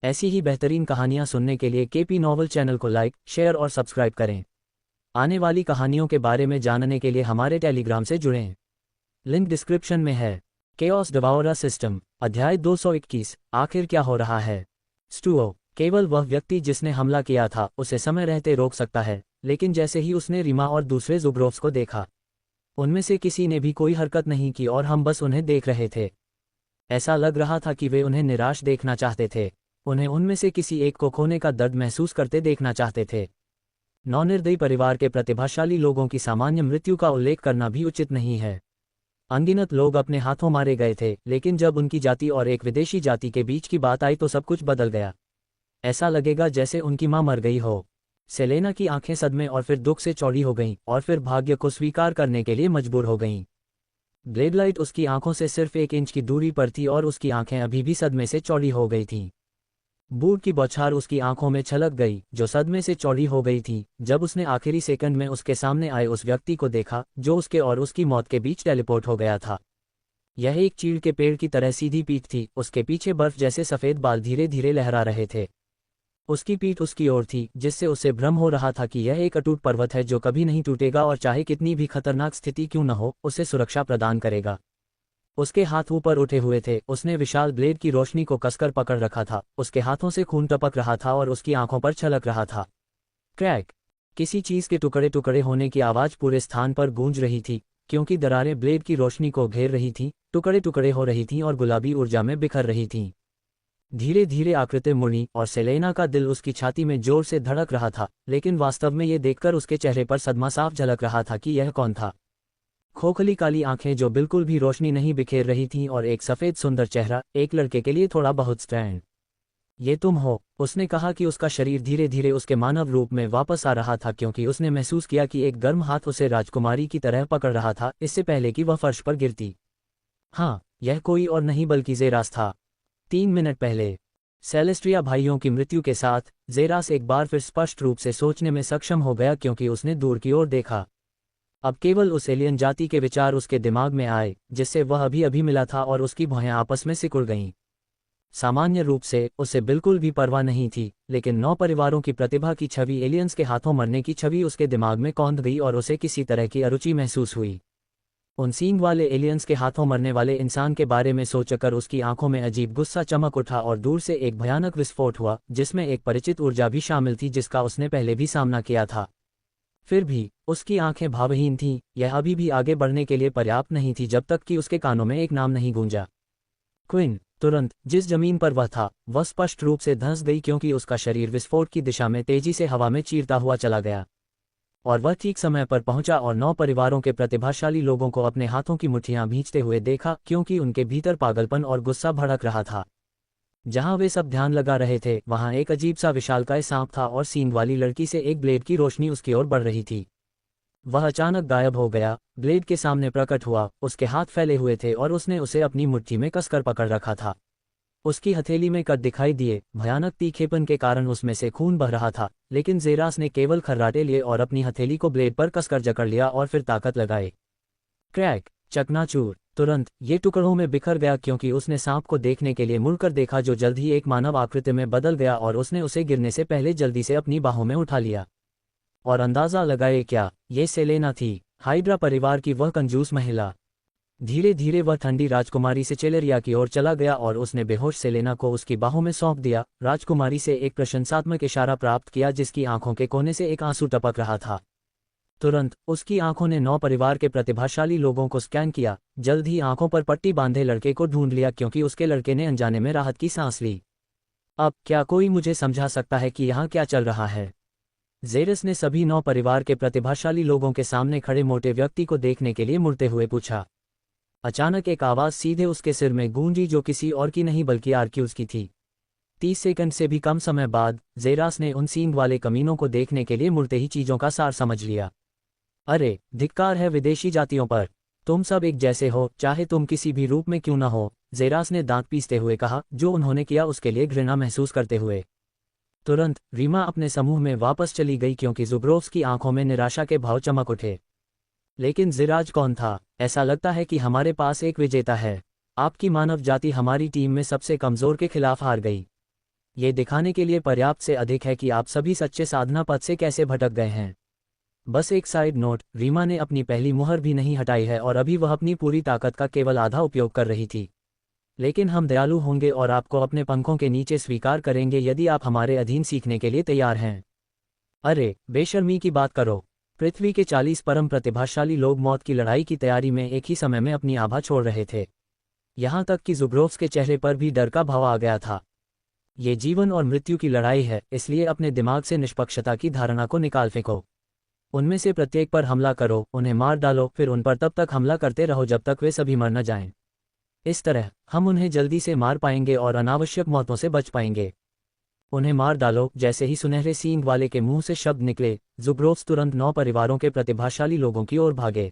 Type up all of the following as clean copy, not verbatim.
ऐसी ही बेहतरीन कहानियाँ सुनने के लिए केपी नॉवल चैनल को लाइक, शेयर और सब्सक्राइब करें। आने वाली कहानियों के बारे में जानने के लिए हमारे टेलीग्राम से जुड़ें। लिंक डिस्क्रिप्शन में है। केओस डिवाउरर सिस्टम, अध्याय 221। आखिर क्या हो रहा है? स्टुओ, केवल वह व्यक्ति जिसने हमला किया था उसे समय रहते रोक सकता है, लेकिन जैसे ही उसने रीमा और दूसरे ज़ुग्रोव्स को देखा, उनमें से किसी ने भी कोई हरकत नहीं की और हम बस उन्हें देख रहे थे। ऐसा लग रहा था कि वे उन्हें निराश देखना चाहते थे, उन्हें उनमें से किसी एक को खोने का दर्द महसूस करते देखना चाहते थे। नौनिर्दयी परिवार के प्रतिभाशाली लोगों की सामान्य मृत्यु का उल्लेख करना भी उचित नहीं है। अनगिनत लोग अपने हाथों मारे गए थे, लेकिन जब उनकी जाति और एक विदेशी जाति के बीच की बात आई तो सब कुछ बदल गया। ऐसा लगेगा जैसे उनकी मां मर गई हो। सेलेना की आंखें सदमे और फिर दुख से चौड़ी हो गईं और फिर भाग्य को स्वीकार करने के लिए मजबूर हो गईं। ब्लेडलाइट उसकी आंखों से सिर्फ 1 इंच की दूरी पर थी और उसकी आंखें अभी भी सदमे से चौड़ी हो गई थीं। बूढ़ की बौछार उसकी आंखों में छलक गई, जो सदमे से चौड़ी हो गई थी, जब उसने आखिरी सेकंड में उसके सामने आए उस व्यक्ति को देखा जो उसके और उसकी मौत के बीच टेलीपोर्ट हो गया था। यह एक चीड़ के पेड़ की तरह सीधी पीठ थी, उसके पीछे बर्फ जैसे सफ़ेद बाल धीरे धीरे लहरा रहे थे। उसकी पीठ उसकी ओर थी, जिससे उसे भ्रम हो रहा था कि यह एक अटूट पर्वत है जो कभी नहीं टूटेगा और चाहे कितनी भी खतरनाक स्थिति क्यों न हो, उसे सुरक्षा प्रदान करेगा। उसके हाथ ऊपर उठे हुए थे, उसने विशाल ब्लेड की रोशनी को कसकर पकड़ रखा था, उसके हाथों से खून टपक रहा था और उसकी आंखों पर छलक रहा था। क्रैक! किसी चीज के टुकड़े टुकड़े होने की आवाज पूरे स्थान पर गूंज रही थी, क्योंकि दरारें ब्लेड की रोशनी को घेर रही थीं, टुकड़े टुकड़े हो रही थीं और गुलाबी ऊर्जा में बिखर रही थीं। धीरे धीरे आकृति मुड़ी और सेलेना का दिल उसकी छाती में जोर से धड़क रहा था, लेकिन वास्तव में ये देखकर उसके चेहरे पर सदमा साफ झलक रहा था कि यह कौन था। खोखली काली आंखें जो बिल्कुल भी रोशनी नहीं बिखेर रही थीं और एक सफ़ेद सुंदर चेहरा, एक लड़के के लिए थोड़ा बहुत स्टैंड। ये तुम हो, उसने कहा कि उसका शरीर धीरे धीरे उसके मानव रूप में वापस आ रहा था, क्योंकि उसने महसूस किया कि एक गर्म हाथ उसे राजकुमारी की तरह पकड़ रहा था, इससे पहले कि वह फर्श पर गिरती। हाँ, यह कोई और नहीं बल्कि ज़ेरास था। 3 मिनट पहले सेलेस्ट्रिया भाइयों की मृत्यु के साथ ज़ेरास एक बार फिर स्पष्ट रूप से सोचने में सक्षम हो गया, क्योंकि उसने दूर की ओर देखा। अब केवल उस एलियन जाति के विचार उसके दिमाग में आए जिससे वह अभी अभी मिला था, और उसकी भौहें आपस में सिकुड़ गईं। सामान्य रूप से उसे बिल्कुल भी परवाह नहीं थी, लेकिन 9 परिवारों की प्रतिभा की छवि, एलियंस के हाथों मरने की छवि उसके दिमाग में कौंध गई और उसे किसी तरह की अरुचि महसूस हुई। उन सींग वाले एलियंस के हाथों मरने वाले इंसान के बारे में सोचकर उसकी आंखों में अजीब गुस्सा चमक उठा और दूर से एक भयानक विस्फोट हुआ, जिसमें एक परिचित ऊर्जा भी शामिल थी जिसका उसने पहले भी सामना किया था। फिर भी उसकी आंखें भावहीन थीं, यह अभी भी आगे बढ़ने के लिए पर्याप्त नहीं थी जब तक कि उसके कानों में एक नाम नहीं गूंजा। क्विन! तुरंत जिस जमीन पर वह था वह स्पष्ट रूप से धंस गई, क्योंकि उसका शरीर विस्फोट की दिशा में तेजी से हवा में चीरता हुआ चला गया और वह ठीक समय पर पहुंचा और 9 परिवारों के प्रतिभाशाली लोगों को अपने हाथों की मुट्ठियां भींचते हुए देखा, क्योंकि उनके भीतर पागलपन और गुस्सा भड़क रहा था। जहां वे सब ध्यान लगा रहे थे, वहां एक अजीब सा विशालकाय सांप था और सींग वाली लड़की से एक ब्लेड की रोशनी उसकी ओर बढ़ रही थी। वह अचानक गायब हो गया, ब्लेड के सामने प्रकट हुआ, उसके हाथ फैले हुए थे और उसने उसे अपनी मुट्ठी में कसकर पकड़ रखा था। उसकी हथेली में कट दिखाई दिए, भयानक तीखेपन के कारण उसमें से खून बह रहा था, लेकिन ज़ेरास ने केवल खर्राटे लिए और अपनी हथेली को ब्लेड पर कसकर जकड़ लिया और फिर ताकत लगाए। क्रैक! चकनाचूर! तुरंत ये टुकड़ों में बिखर गया, क्योंकि उसने सांप को देखने के लिए मुड़कर देखा जो जल्द ही एक मानव आकृति में बदल गया और उसने उसे गिरने से पहले जल्दी से अपनी बाहों में उठा लिया। और अंदाजा लगाए क्या, ये सेलेना थी, हाइड्रा परिवार की वह कंजूस महिला। धीरे धीरे वह ठंडी राजकुमारी से चेलेरिया की ओर चला गया और उसने बेहोश सेलेना को उसकी बाहों में सौंप दिया, राजकुमारी से एक प्रशंसात्मक इशारा प्राप्त किया जिसकी आंखों के कोने से एक आंसू टपक रहा था। तुरंत उसकी आंखों ने 9 परिवार के प्रतिभाशाली लोगों को स्कैन किया, जल्द ही आंखों पर पट्टी बांधे लड़के को ढूंढ लिया, क्योंकि उसके लड़के ने अनजाने में राहत की सांस ली। अब क्या कोई मुझे समझा सकता है कि यहाँ क्या चल रहा है? ज़ेरस ने सभी 9 परिवार के प्रतिभाशाली लोगों के सामने खड़े मोटे व्यक्ति को देखने के लिए मुड़ते हुए पूछा। अचानक एक आवाज़ सीधे उसके सिर में गूंजी, जो किसी और की नहीं बल्कि आर्क्यूज की थी। 30 सेकंड से भी कम समय बाद ज़ेरास ने उन सींग वाले कमीनों को देखने के लिए मुड़ते ही चीज़ों का सार समझ लिया। अरे, धिक्कार है विदेशी जातियों पर! तुम सब एक जैसे हो, चाहे तुम किसी भी रूप में क्यों न हो, ज़ेरास ने दांत पीसते हुए कहा, जो उन्होंने किया उसके लिए घृणा महसूस करते हुए। तुरंत रीमा अपने समूह में वापस चली गई, क्योंकि ज़ुग्रोव्स की आंखों में निराशा के भाव चमक उठे। लेकिन ज़िराज कौन था? ऐसा लगता है कि हमारे पास एक विजेता है। आपकी मानव जाति हमारी टीम में सबसे कमज़ोर के खिलाफ हार गई। ये दिखाने के लिए पर्याप्त से अधिक है कि आप सभी सच्चे साधना पथ से कैसे भटक गए हैं। बस एक साइड नोट, रीमा ने अपनी पहली मुहर भी नहीं हटाई है और अभी वह अपनी पूरी ताकत का केवल आधा उपयोग कर रही थी। लेकिन हम दयालु होंगे और आपको अपने पंखों के नीचे स्वीकार करेंगे यदि आप हमारे अधीन सीखने के लिए तैयार हैं। अरे, बेशर्मी की बात करो। पृथ्वी के 40 परम प्रतिभाशाली लोग मौत की लड़ाई की तैयारी में एक ही समय में अपनी आभा छोड़ रहे थे। यहाँ तक कि ज़ुग्रोव्स के चेहरे पर भी डर का भाव आ गया था। ये जीवन और मृत्यु की लड़ाई है, इसलिए अपने दिमाग से निष्पक्षता की धारणा को निकाल फेंको। उनमें से प्रत्येक पर हमला करो, उन्हें मार डालो, फिर उन पर तब तक हमला करते रहो जब तक वे सभी मर न जाएं। इस तरह हम उन्हें जल्दी से मार पाएंगे और अनावश्यक मौतों से बच पाएंगे। उन्हें मार डालो। जैसे ही सुनहरे सींग वाले के मुंह से शब्द निकले, ज़ुग्रोव्स तुरंत 9 परिवारों के प्रतिभाशाली लोगों की ओर भागे।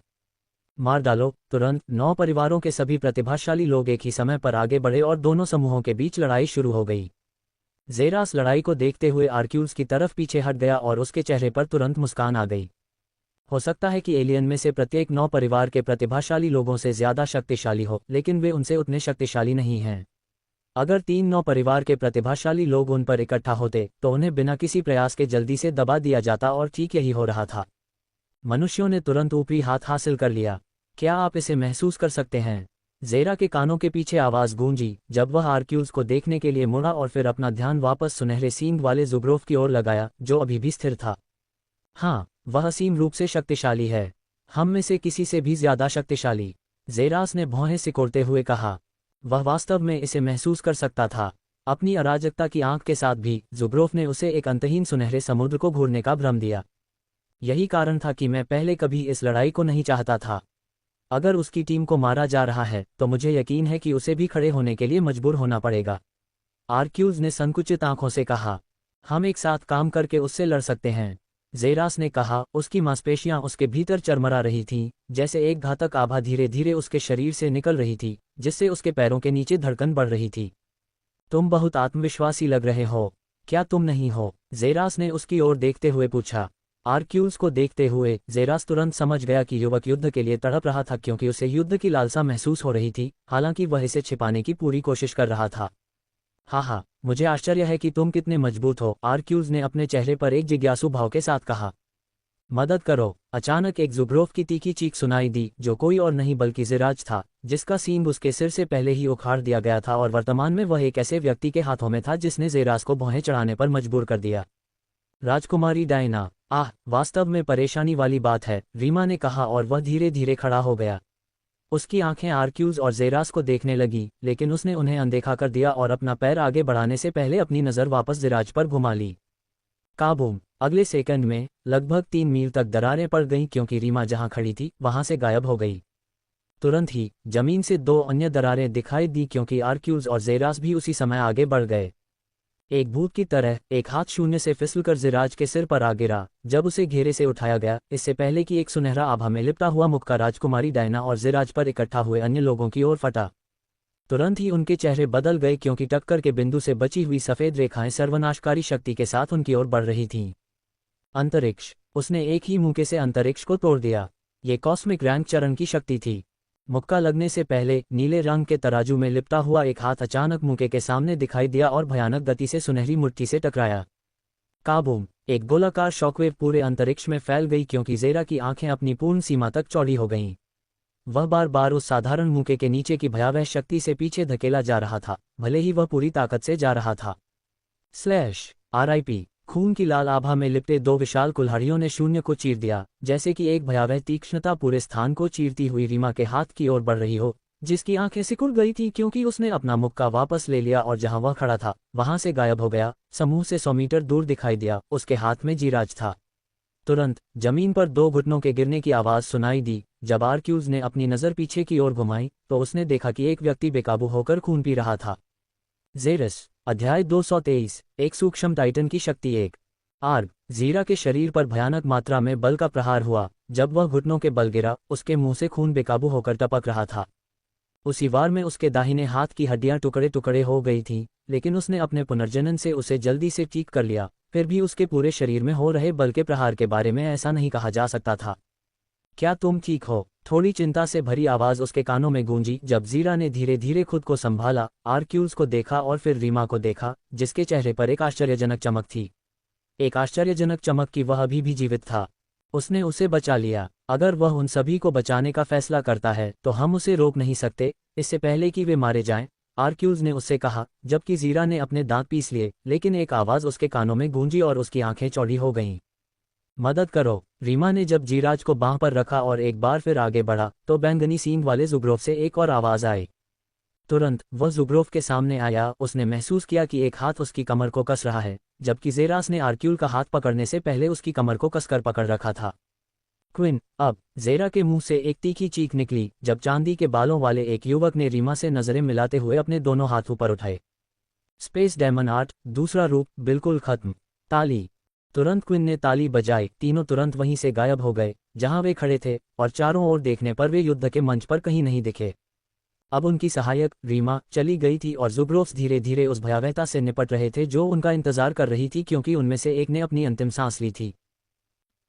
मार डालो। तुरंत 9 परिवारों के सभी प्रतिभाशाली लोग एक ही समय पर आगे बढ़े और दोनों समूहों के बीच लड़ाई शुरू हो गई। ज़ेरास लड़ाई को देखते हुए आर्क्यूल्स की तरफ पीछे हट गया और उसके चेहरे पर तुरंत मुस्कान आ गई। हो सकता है कि एलियन में से प्रत्येक 9 परिवार के प्रतिभाशाली लोगों से ज़्यादा शक्तिशाली हो, लेकिन वे उनसे उतने शक्तिशाली नहीं हैं। अगर 3-9 परिवार के प्रतिभाशाली लोग उन पर इकट्ठा होते तो उन्हें बिना किसी प्रयास के जल्दी से दबा दिया जाता और ठीक यही हो रहा था। मनुष्यों ने तुरंत ऊपरी हाथ हासिल कर लिया। क्या आप इसे महसूस कर सकते हैं? ज़ेरा के कानों के पीछे आवाज़ गूंजी जब वह आर्क्यूल्स को देखने के लिए मुड़ा और फिर अपना ध्यान वापस सुनहरे सींग वाले ज़ुग्रोव की ओर लगाया, जो अभी भी स्थिर था। हाँ, वह असीम रूप से शक्तिशाली है। हम में से किसी से भी ज़्यादा शक्तिशाली। ज़ेरास ने भौहें सिकोड़ते हुए कहा। वह वास्तव में इसे महसूस कर सकता था। अपनी अराजकता की आंख के साथ भी ज़ुग्रोव ने उसे एक अंतहीन सुनहरे समुद्र को घूरने का भ्रम दिया। यही कारण था कि मैं पहले कभी इस लड़ाई को नहीं चाहता था। अगर उसकी टीम को मारा जा रहा है तो मुझे यकीन है कि उसे भी खड़े होने के लिए मजबूर होना पड़ेगा। आर्क्यूज ने संकुचित आंखों से कहा। हम एक साथ काम करके उससे लड़ सकते हैं, ज़ेरास ने कहा। उसकी मांसपेशियां उसके भीतर चरमरा रही थीं, जैसे एक घातक आभा धीरे धीरे उसके शरीर से निकल रही थी, जिससे उसके पैरों के नीचे धड़कन बढ़ रही थी। तुम बहुत आत्मविश्वासी लग रहे हो, क्या तुम नहीं हो? ज़ेरास ने उसकी ओर देखते हुए पूछा। आर्क्यूल्स को देखते हुए ज़ेरास तुरंत समझ गया कि युवक युद्ध के लिए तड़प रहा था, क्योंकि उसे युद्ध की लालसा महसूस हो रही थी, हालांकि वह इसे छिपाने की पूरी कोशिश कर रहा था। हाँ, मुझे आश्चर्य है कि तुम कितने मजबूत हो, आर्क्यूल्स ने अपने चेहरे पर एक जिज्ञासु भाव के साथ कहा। मदद करो। अचानक एक ज़ुग्रोव की तीखी चीख सुनाई दी, जो कोई और नहीं बल्कि ज़ेराज था, जिसका सींग उसके सिर से पहले ही उखाड़ दिया गया था और वर्तमान में वह एक ऐसे व्यक्ति के हाथों में था जिसने ज़ेरास को भौहें चढ़ाने पर मजबूर कर दिया। राजकुमारी डायना। आह, वास्तव में परेशानी वाली बात है, रीमा ने कहा और वह धीरे धीरे खड़ा हो गया। उसकी आंखें आर्क्यूज और ज़ेरास को देखने लगी, लेकिन उसने उन्हें अनदेखा कर दिया और अपना पैर आगे बढ़ाने से पहले अपनी नज़र वापस ज़ेराज पर घुमा ली। काबूम! अगले सेकंड में लगभग 3 मील तक दरारें पड़ गईं, क्योंकि रीमा जहां खड़ी थी वहां से गायब हो गई। तुरंत ही जमीन से 2 अन्य दरारें दिखाई दी, क्योंकि आर्क्यूज और ज़ेरास भी उसी समय आगे बढ़ गए। एक भूत की तरह एक हाथ शून्य से फिसलकर ज़ेराज के सिर पर आ गिरा जब उसे घेरे से उठाया गया, इससे पहले कि एक सुनहरा आभा में लिपटा हुआ मुक्का राजकुमारी डायना और ज़ेराज पर इकट्ठा हुए अन्य लोगों की ओर फटा। तुरंत ही उनके चेहरे बदल गए, क्योंकि टक्कर के बिंदु से बची हुई सफ़ेद रेखाएं सर्वनाशकारी शक्ति के साथ उनकी ओर बढ़ रही थीं। अंतरिक्ष! उसने एक ही मुक्के से अंतरिक्ष को तोड़ दिया। ये कॉस्मिक रैंक चरण की शक्ति थी। मुक्का लगने से पहले नीले रंग के तराजू में लिपटा हुआ एक हाथ अचानक मुक्के के सामने दिखाई दिया और भयानक गति से सुनहरी मुट्ठी से टकराया। काबूम! एक गोलाकार शॉकवेव पूरे अंतरिक्ष में फैल गई, क्योंकि ज़ेरा की आंखें अपनी पूर्ण सीमा तक चौड़ी हो गईं। वह बार बार उस साधारण मुक्के के नीचे की भयावह शक्ति से पीछे धकेला जा रहा था, भले ही वह पूरी ताकत से जा रहा था। RIP! खून की लाल आभा में लिपटे 2 विशाल कुल्हाड़ियों ने शून्य को चीर दिया, जैसे कि एक भयावह तीक्ष्णता पूरे स्थान को चीरती हुई रीमा के हाथ की ओर बढ़ रही हो, जिसकी आंखें सिकुड़ गई थी क्योंकि उसने अपना मुक्का वापस ले लिया और जहां वह खड़ा था वहां से गायब हो गया। समूह से 100 मीटर दूर दिखाई दिया, उसके हाथ में जीराज था। तुरंत जमीन पर 2 घुटनों के गिरने की आवाज सुनाई दी। जब आर्क्यूज ने अपनी नज़र पीछे की ओर घुमाई तो उसने देखा कि एक व्यक्ति बेकाबू होकर खून पी रहा था। ज़ेरस। अध्याय 223। एक सूक्ष्म टाइटन की शक्ति 1। आर्ग। ज़ीरा के शरीर पर भयानक मात्रा में बल का प्रहार हुआ। जब वह घुटनों के बल गिरा, उसके मुंह से खून बेकाबू होकर टपक रहा था। उसी वार में उसके दाहिने हाथ की हड्डियां टुकड़े टुकड़े हो गई थीं, लेकिन उसने अपने पुनर्जनन से उसे जल्दी से ठीक कर लिया। फिर भी उसके पूरे शरीर में हो रहे बल के प्रहार के बारे में ऐसा नहीं कहा जा सकता था। क्या तुम ठीक हो? थोड़ी चिंता से भरी आवाज उसके कानों में गूंजी जब ज़ीरा ने धीरे धीरे खुद को संभाला, आर्क्यूज को देखा और फिर रीमा को देखा, जिसके चेहरे पर एक आश्चर्यजनक चमक थी। एक आश्चर्यजनक चमक कि वह अभी भी जीवित था। उसने उसे बचा लिया। अगर वह उन सभी को बचाने का फैसला करता है तो हम उसे रोक नहीं सकते, इससे पहले कि वे मारे जाएं, आर्क्यूज ने उससे कहा, जबकि ज़ीरा ने अपने दांत पीस लिए, लेकिन एक आवाज़ उसके कानों में गूंजी और उसकी आंखें चौड़ी हो गईं। मदद करो। रीमा ने जब जीराज को बांह पर रखा और एक बार फिर आगे बढ़ा, तो बैंगनी सींग वाले ज़ुग्रोफ से एक और आवाज़ आई। तुरंत वह ज़ुग्रोफ के सामने आया। उसने महसूस किया कि एक हाथ उसकी कमर को कस रहा है, जबकि ज़ेरास ने आर्क्यूल का हाथ पकड़ने से पहले उसकी कमर को कसकर पकड़ रखा था। क्विन, अब ज़ेरा के मुंह से एक तीखी चीख निकली जब चांदी के बालों वाले एक युवक ने रीमा से नजरें मिलाते हुए अपने दोनों हाथ ऊपर उठाए। स्पेस डेमन आर्ट, दूसरा रूप, बिल्कुल खत्म। ताली। तुरंत क्विन ने ताली बजाई। तीनों तुरंत वहीं से गायब हो गए जहां वे खड़े थे, और चारों ओर देखने पर वे युद्ध के मंच पर कहीं नहीं दिखे। अब उनकी सहायक रीमा चली गई थी और ज़ुग्रोफ्स धीरे धीरे उस भयावहता से निपट रहे थे जो उनका इंतजार कर रही थी, क्योंकि उनमें से एक ने अपनी अंतिम सांस ली थी।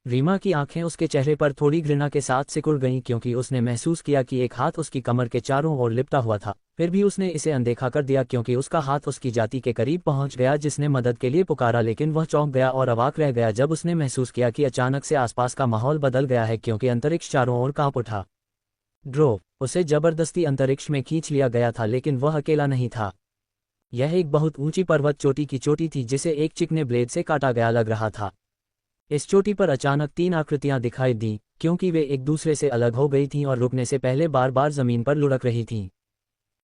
रीमा की आंखें उसके चेहरे पर थोड़ी घृणा के साथ सिकुड़ गईं, क्योंकि उसने महसूस किया कि एक हाथ उसकी कमर के चारों ओर लिपटा हुआ था। फिर भी उसने इसे अनदेखा कर दिया, क्योंकि उसका हाथ उसकी जाति के करीब पहुंच गया जिसने मदद के लिए पुकारा। लेकिन वह चौंक गया और अवाक रह गया जब उसने महसूस किया कि अचानक से आसपास का माहौल बदल गया है, क्योंकि अंतरिक्ष चारों ओर कांप उठा। ड्रो, उसे जबरदस्ती अंतरिक्ष में खींच लिया गया था, लेकिन वह अकेला नहीं था। यह एक बहुत ऊंची पर्वत चोटी की चोटी थी जिसे एक चिकने ब्लेड से काटा गया लग रहा था। इस चोटी पर अचानक तीन आकृतियां दिखाई दी, क्योंकि वे एक दूसरे से अलग हो गई थीं और रुकने से पहले बार बार जमीन पर लुढ़क रही थीं।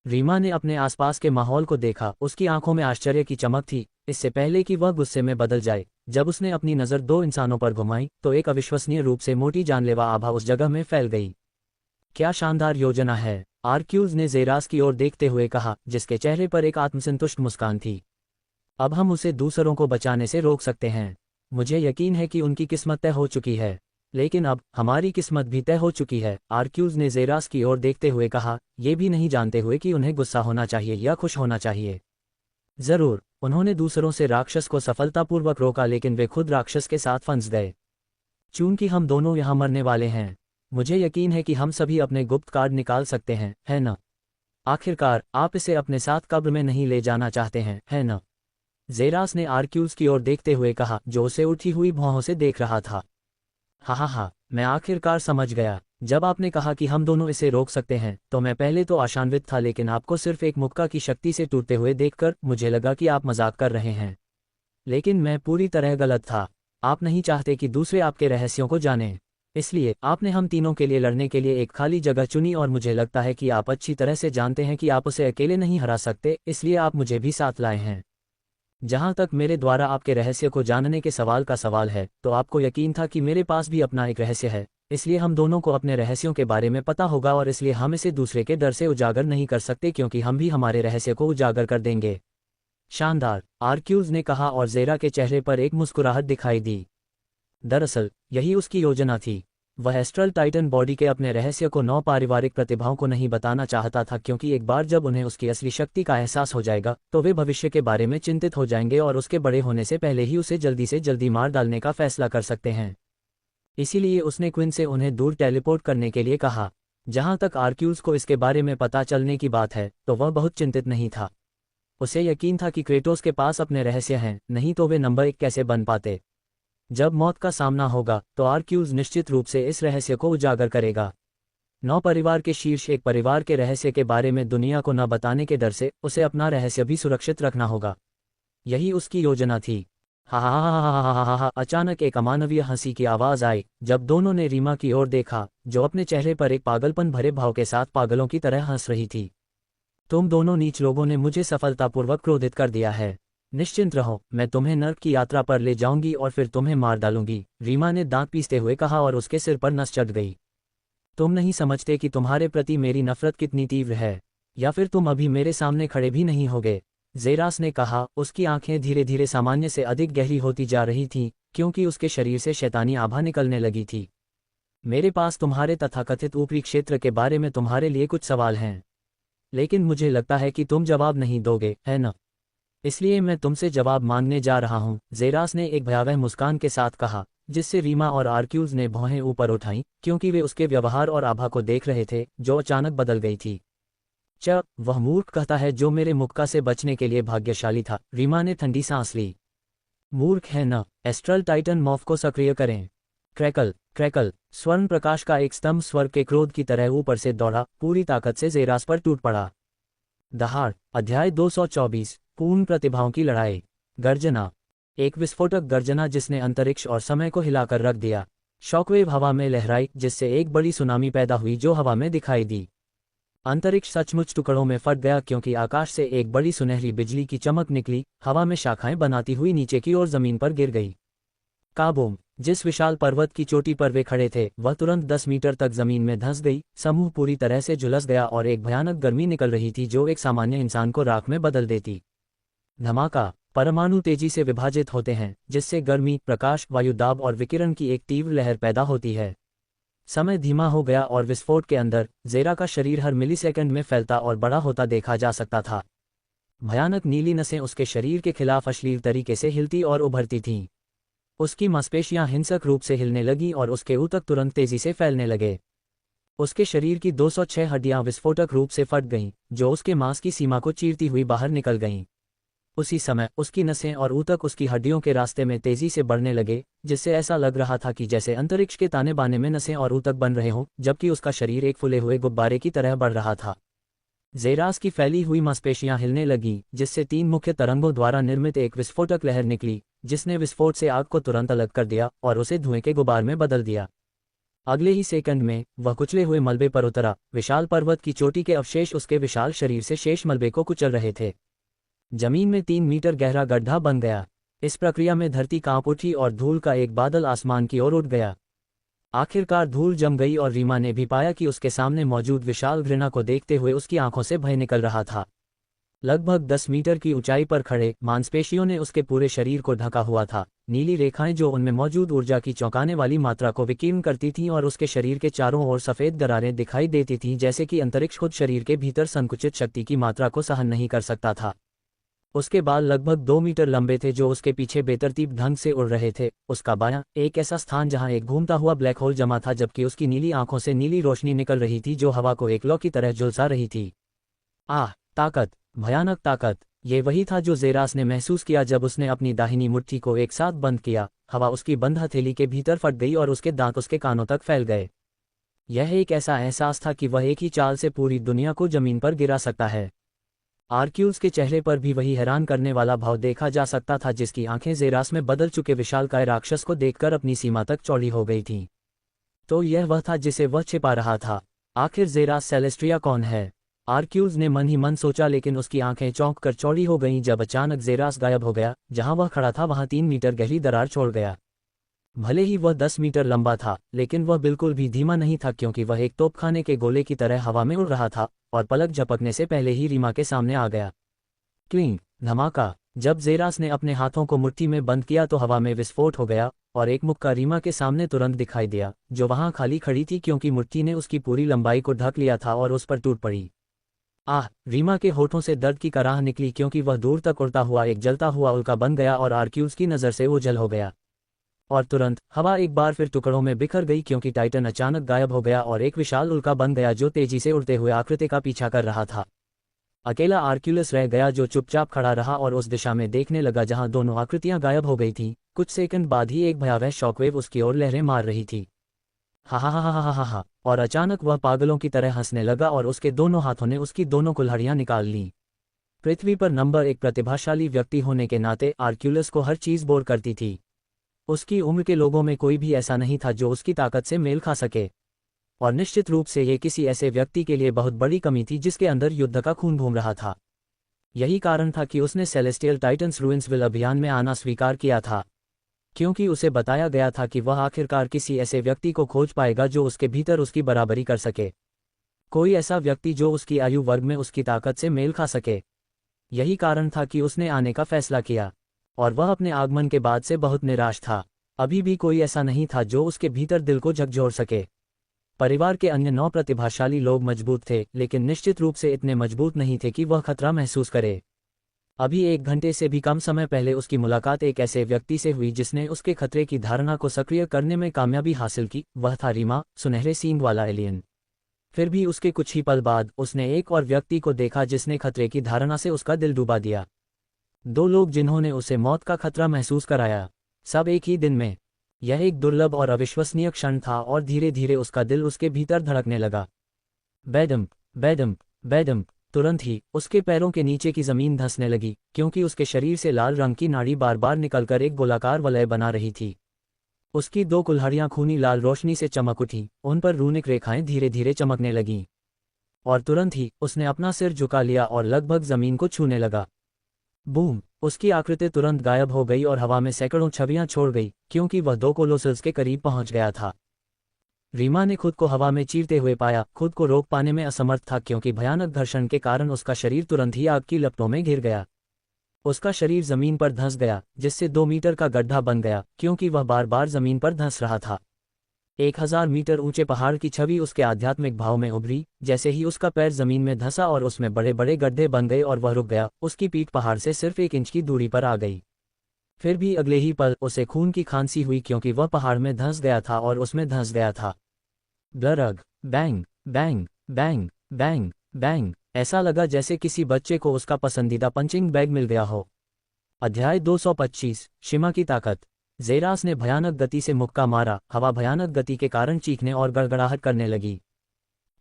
रीमा ने अपने आसपास के माहौल को देखा। उसकी आंखों में आश्चर्य की चमक थी। इससे पहले कि वह गुस्से में बदल जाए, जब उसने अपनी नज़र दो इंसानों पर घुमाई तो एक अविश्वसनीय रूप से मोटी जानलेवा आभा उस जगह में फैल गई। क्या शानदार योजना है, आर्क्यूज ने ज़ेरास की ओर देखते हुए कहा, जिसके चेहरे पर एक आत्मसंतुष्ट मुस्कान थी। अब हम उसे दूसरों को बचाने से रोक सकते हैं। मुझे यकीन है कि उनकी किस्मत तय हो चुकी है, लेकिन अब हमारी किस्मत भी तय हो चुकी है, आर्क्यूज ने ज़ेरास की ओर देखते हुए कहा, ये भी नहीं जानते हुए कि उन्हें गुस्सा होना चाहिए या खुश होना चाहिए। जरूर, उन्होंने दूसरों से राक्षस को सफलतापूर्वक रोका, लेकिन वे खुद राक्षस के साथ फंस गए। चूंकि हम दोनों यहाँ मरने वाले हैं, मुझे यकीन है कि हम सभी अपने गुप्त कार्ड निकाल सकते हैं, है न? आखिरकार आप इसे अपने साथ कब्र में नहीं ले जाना चाहते हैं, है न? ज़ेरास ने आर्क्यूज की ओर देखते हुए कहा, जो उसे उठी हुई भौहों से देख रहा था। हा, मैं आखिरकार समझ गया। जब आपने कहा कि हम दोनों इसे रोक सकते हैं तो मैं पहले तो आशान्वित था, लेकिन आपको सिर्फ एक मुक्का की शक्ति से टूटते हुए देखकर मुझे लगा कि आप मजाक कर रहे हैं। लेकिन मैं पूरी तरह गलत था। आप नहीं चाहते कि दूसरे आपके रहस्यों को जानें, इसलिए आपने हम तीनों के लिए लड़ने के लिए एक खाली जगह चुनी, और मुझे लगता है कि आप अच्छी तरह से जानते हैं कि आप उसे अकेले नहीं हरा सकते, इसलिए आप मुझे भी साथ लाए हैं। जहां तक मेरे द्वारा आपके रहस्य को जानने के सवाल का सवाल है, तो आपको यकीन था कि मेरे पास भी अपना एक रहस्य है, इसलिए हम दोनों को अपने रहस्यों के बारे में पता होगा, और इसलिए हम इसे दूसरे के डर से उजागर नहीं कर सकते, क्योंकि हम भी हमारे रहस्य को उजागर कर देंगे। शानदार, आर्क्यूज ने कहा, और ज़ेरा के चेहरे पर एक मुस्कुराहट दिखाई दी। दरअसल यही उसकी योजना थी। वह एस्ट्रल टाइटन बॉडी के अपने रहस्य को 9 पारिवारिक प्रतिभाओं को नहीं बताना चाहता था, क्योंकि एक बार जब उन्हें उसकी असली शक्ति का एहसास हो जाएगा तो वे भविष्य के बारे में चिंतित हो जाएंगे और उसके बड़े होने से पहले ही उसे जल्दी से जल्दी मार डालने का फैसला कर सकते हैं। इसीलिए उसने क्विन से उन्हें दूर टेलीपोर्ट करने के लिए कहा। जहां तक आर्क्यूज को इसके बारे में पता चलने की बात है, तो वह बहुत चिंतित नहीं था। उसे यकीन था कि क्रेटोस के पास अपने रहस्य हैं, नहीं तो वे नंबर 1 कैसे बन पाते। जब मौत का सामना होगा तो आर्क्यूज निश्चित रूप से इस रहस्य को उजागर करेगा। 9 परिवार के शीर्ष एक परिवार के रहस्य के बारे में दुनिया को न बताने के डर से उसे अपना रहस्य भी सुरक्षित रखना होगा। यही उसकी योजना थी। हा। अचानक एक अमानवीय हंसी की आवाज आई जब दोनों ने रीमा की ओर देखा, जो अपने चेहरे पर एक पागलपन भरे भाव के साथ पागलों की तरह हंस रही थी। तुम दोनों नीच लोगों ने मुझे सफलतापूर्वक क्रोधित कर दिया है। निश्चिंत रहो, मैं तुम्हें नर्क की यात्रा पर ले जाऊंगी और फिर तुम्हें मार डालूंगी, रीमा ने दांत पीसते हुए कहा, और उसके सिर पर नस चढ़ गई। तुम नहीं समझते कि तुम्हारे प्रति मेरी नफरत कितनी तीव्र है, या फिर तुम अभी मेरे सामने खड़े भी नहीं होगे, ज़ेरास ने कहा। उसकी आंखें धीरे धीरे सामान्य से अधिक गहरी होती जा रही थीं, क्योंकि उसके शरीर से शैतानी आभा निकलने लगी थी। मेरे पास तुम्हारे तथाकथित ऊपरी क्षेत्र के बारे में तुम्हारे लिए कुछ सवाल हैं, लेकिन मुझे लगता है कि तुम जवाब नहीं दोगे, है न? इसलिए मैं तुमसे जवाब मांगने जा रहा हूं, ज़ेरास ने एक भयावह मुस्कान के साथ कहा, जिससे रीमा और आर्क्यूज ने भौहें ऊपर उठाईं, क्योंकि वे उसके व्यवहार और आभा को देख रहे थे जो अचानक बदल गई थी। वह मूर्ख कहता है जो मेरे मुक्का से बचने के लिए भाग्यशाली था। रीमा ने ठंडी सांस ली। मूर्ख है न। एस्ट्रल टाइटन मॉफ को सक्रिय करें। क्रैकल क्रैकल, स्वर्ण प्रकाश का एक स्तंभ स्वर्ग के क्रोध की तरह ऊपर से दौड़ा, पूरी ताकत से ज़ेरास पर टूट पड़ा। दहाड़। अध्याय 224, पूर्ण प्रतिभाओं की लड़ाई। गर्जना। एक विस्फोटक गर्जना जिसने अंतरिक्ष और समय को हिलाकर रख दिया। शॉकवेव हवा में लहराई, जिससे एक बड़ी सुनामी पैदा हुई जो हवा में दिखाई दी। अंतरिक्ष सचमुच टुकड़ों में फट गया, क्योंकि आकाश से एक बड़ी सुनहरी बिजली की चमक निकली, हवा में शाखाएं बनाती हुई नीचे की ओर जमीन पर गिर गई। काबूम। जिस विशाल पर्वत की चोटी पर वे खड़े थे वह तुरंत 10 मीटर तक जमीन में धंस गई। समूह पूरी तरह से झुलस गया और एक भयानक गर्मी निकल रही थी जो एक सामान्य इंसान को राख में बदल देती। धमाका। परमाणु तेजी से विभाजित होते हैं, जिससे गर्मी, प्रकाश, वायु दाब और विकिरण की एक तीव्र लहर पैदा होती है। समय धीमा हो गया और विस्फोट के अंदर ज़ेरा का शरीर हर मिलीसेकंड में फैलता और बड़ा होता देखा जा सकता था। भयानक नीली नसें उसके शरीर के खिलाफ अश्लील तरीके से हिलती और उभरती थीं। उसकी मांसपेशियां हिंसक रूप से हिलने लगीं और उसके ऊतक तुरंत तेजी से फैलने लगे। उसके शरीर की 206 हड्डियां विस्फोटक रूप से फट गईं, जो उसके मांस की सीमा को चीरती हुई बाहर निकल गईं। उसी समय उसकी नसें और ऊतक उसकी हड्डियों के रास्ते में तेजी से बढ़ने लगे, जिससे ऐसा लग रहा था कि जैसे अंतरिक्ष के ताने बाने में नसें और ऊतक बन रहे हों, जबकि उसका शरीर एक फूले हुए गुब्बारे की तरह बढ़ रहा था। ज़ेरास की फैली हुई मांसपेशियां हिलने लगीं, जिससे 3 मुख्य तरंगों द्वारा निर्मित एक विस्फोटक लहर निकली, जिसने विस्फोट से आग को तुरंत अलग कर दिया और उसे धुएं के गुबार में बदल दिया। अगले ही सेकंड में वह कुचले हुए मलबे पर उतरा। विशाल पर्वत की चोटी के अवशेष उसके विशाल शरीर से शेष मलबे को कुचल रहे थे। जमीन में 3 मीटर गहरा गड्ढा बन गया। इस प्रक्रिया में धरती कांप उठी और धूल का एक बादल आसमान की ओर उठ गया। आखिरकार धूल जम गई और रीमा ने भी पाया कि उसके सामने मौजूद विशाल घृणा को देखते हुए उसकी आंखों से भय निकल रहा था। लगभग 10 मीटर की ऊंचाई पर खड़े मांसपेशियों ने उसके पूरे शरीर को ढका हुआ था। नीली रेखाएं जो उनमें मौजूद ऊर्जा की चौंकाने वाली मात्रा को विकीर्ण करती थीं और उसके शरीर के चारों ओर सफ़ेद दरारें दिखाई देती थीं, जैसे कि अंतरिक्ष खुद शरीर के भीतर संकुचित शक्ति की मात्रा को सहन नहीं कर सकता था। उसके बाल लगभग 2 मीटर लंबे थे जो उसके पीछे बेतरतीब ढंग से उड़ रहे थे। उसका बायां एक ऐसा स्थान जहां एक घूमता हुआ ब्लैक होल जमा था, जबकि उसकी नीली आंखों से नीली रोशनी निकल रही थी जो हवा को एक लौ की तरह झुलसा रही थी। ताकत, भयानक ताकत। ये वही था जो ज़ेरास ने महसूस किया जब उसने अपनी दाहिनी मुट्ठी को एक साथ बंद किया। हवा उसकी बंद हथेली के भीतर फट गई और उसके दांत उसके कानों तक फैल गए। यह एक ऐसा एहसास था कि वह एक ही चाल से पूरी दुनिया को जमीन पर गिरा सकता है। आर्क्यूज के चेहरे पर भी वही हैरान करने वाला भाव देखा जा सकता था, जिसकी आंखें ज़ेरास में बदल चुके विशालकाय राक्षस को देखकर अपनी सीमा तक चौड़ी हो गई थीं। तो यह वह था जिसे वह छिपा रहा था। आखिर ज़ेरास सेलेस्ट्रिया कौन है? आर्क्यूज ने मन ही मन सोचा, लेकिन उसकी आंखें चौंक कर चौड़ी हो गईं जब अचानक ज़ेरास गायब हो गया। जहां वह खड़ा था वहां 3 मीटर गहरी दरार छोड़ गया। भले ही वह 10 मीटर लंबा था, लेकिन वह बिल्कुल भी धीमा नहीं था, क्योंकि वह एक तोपखाने के गोले की तरह हवा में उड़ रहा था और पलक झपकने से पहले ही रीमा के सामने आ गया। क्लिंग, धमाका। जब ज़ेरास ने अपने हाथों को मुट्ठी में बंद किया तो हवा में विस्फोट हो गया और एक मुक्का रीमा के सामने तुरंत दिखाई दिया, जो वहां खाली खड़ी थी क्योंकि मुट्ठी ने उसकी पूरी लंबाई को ढक लिया था और उस पर टूट पड़ी। रीमा के होठों से दर्द की कराह निकली, क्योंकि वह दूर तक उड़ता हुआ एक जलता हुआ उल्का बन गया और आर्क्यूज की नज़र से ओझल हो गया। और तुरंत हवा एक बार फिर टुकड़ों में बिखर गई, क्योंकि टाइटन अचानक गायब हो गया और एक विशाल उल्का बन गया जो तेजी से उड़ते हुए आकृति का पीछा कर रहा था। अकेला आर्क्यूलस रह गया, जो चुपचाप खड़ा रहा और उस दिशा में देखने लगा जहां दोनों आकृतियां गायब हो गई थीं। कुछ सेकंड बाद ही एक भयावह शॉकवेव उसकी ओर लहरें मार रही थी। हा हा हा हा हा हा। और अचानक वह पागलों की तरह हंसने लगा और उसके दोनों हाथों ने उसकी दोनों कुल्हाड़ियां निकाल लीं। पृथ्वी पर नंबर 1 प्रतिभाशाली व्यक्ति होने के नाते आर्क्यूलस को हर चीज़ बोर करती थी। उसकी उम्र के लोगों में कोई भी ऐसा नहीं था जो उसकी ताकत से मेल खा सके, और निश्चित रूप से ये किसी ऐसे व्यक्ति के लिए बहुत बड़ी कमी थी जिसके अंदर युद्ध का खून घूम रहा था। यही कारण था कि उसने सेलेस्टियल टाइटन्स रूइंसविल अभियान में आना स्वीकार किया था, क्योंकि उसे बताया गया था कि वह आखिरकार किसी ऐसे व्यक्ति को खोज पाएगा जो उसके भीतर उसकी बराबरी कर सके, कोई ऐसा व्यक्ति जो उसकी आयु वर्ग में उसकी ताकत से मेल खा सके। यही कारण था कि उसने आने का फैसला किया, और वह अपने आगमन के बाद से बहुत निराश था। अभी भी कोई ऐसा नहीं था जो उसके भीतर दिल को झकझोर सके। परिवार के अन्य 9 प्रतिभाशाली लोग मजबूत थे, लेकिन निश्चित रूप से इतने मजबूत नहीं थे कि वह खतरा महसूस करे। अभी 1 घंटे से भी कम समय पहले उसकी मुलाकात एक ऐसे व्यक्ति से हुई जिसने उसके खतरे की धारणा को सक्रिय करने में कामयाबी हासिल की। वह था रीमा, सुनहरे सींग वाला एलियन। फिर भी उसके कुछ ही पल बाद उसने एक और व्यक्ति को देखा जिसने खतरे की धारणा से उसका दिल डुबा दिया। 2 लोग जिन्होंने उसे मौत का खतरा महसूस कराया, सब एक ही दिन में। यह एक दुर्लभ और अविश्वसनीय क्षण था और धीरे धीरे उसका दिल उसके भीतर धड़कने लगा। बैडम, बैडम, बैडम। तुरंत ही उसके पैरों के नीचे की जमीन धंसने लगी, क्योंकि उसके शरीर से लाल रंग की नाड़ी बार बार निकलकर एक गोलाकार वलय बना रही थी। उसकी 2 कुल्हाड़ियां खूनी लाल रोशनी से चमक उठी, उन पर रूनिक रेखाएं धीरे धीरे चमकने लगीं। और तुरंत ही उसने अपना सिर झुका लिया और लगभग जमीन को छूने लगा। बूम! उसकी आकृति तुरंत गायब हो गई और हवा में सैकड़ों छवियां छोड़ गई, क्योंकि वह 2 कोलोसल्स के करीब पहुंच गया था। रीमा ने खुद को हवा में चीरते हुए पाया, खुद को रोक पाने में असमर्थ था, क्योंकि भयानक घर्षण के कारण उसका शरीर तुरंत ही आग की लपटों में घिर गया। उसका शरीर जमीन पर धंस गया, जिससे 2 मीटर का गड्ढा बन गया, क्योंकि वह बार बार जमीन पर धंस रहा था। 1000 मीटर ऊंचे पहाड़ की छवि उसके आध्यात्मिक भाव में उभरी। जैसे ही उसका पैर जमीन में धंसा और उसमें बड़े बड़े गड्ढे बन गए और वह रुक गया, उसकी पीठ पहाड़ से सिर्फ 1 इंच की दूरी पर आ गई। फिर भी अगले ही पल उसे खून की खांसी हुई, क्योंकि वह पहाड़ में धंस गया था और उसमें धंस गया था। ब्लरग! Bang, bang, bang, bang, bang. ऐसा लगा जैसे किसी बच्चे को उसका पसंदीदा पंचिंग बैग मिल गया हो। अध्याय 225, शिमा की ताकत। ज़ेरास ने भयानक गति से मुक्का मारा। हवा भयानक गति के कारण चीखने और गड़गड़ाहट करने लगी।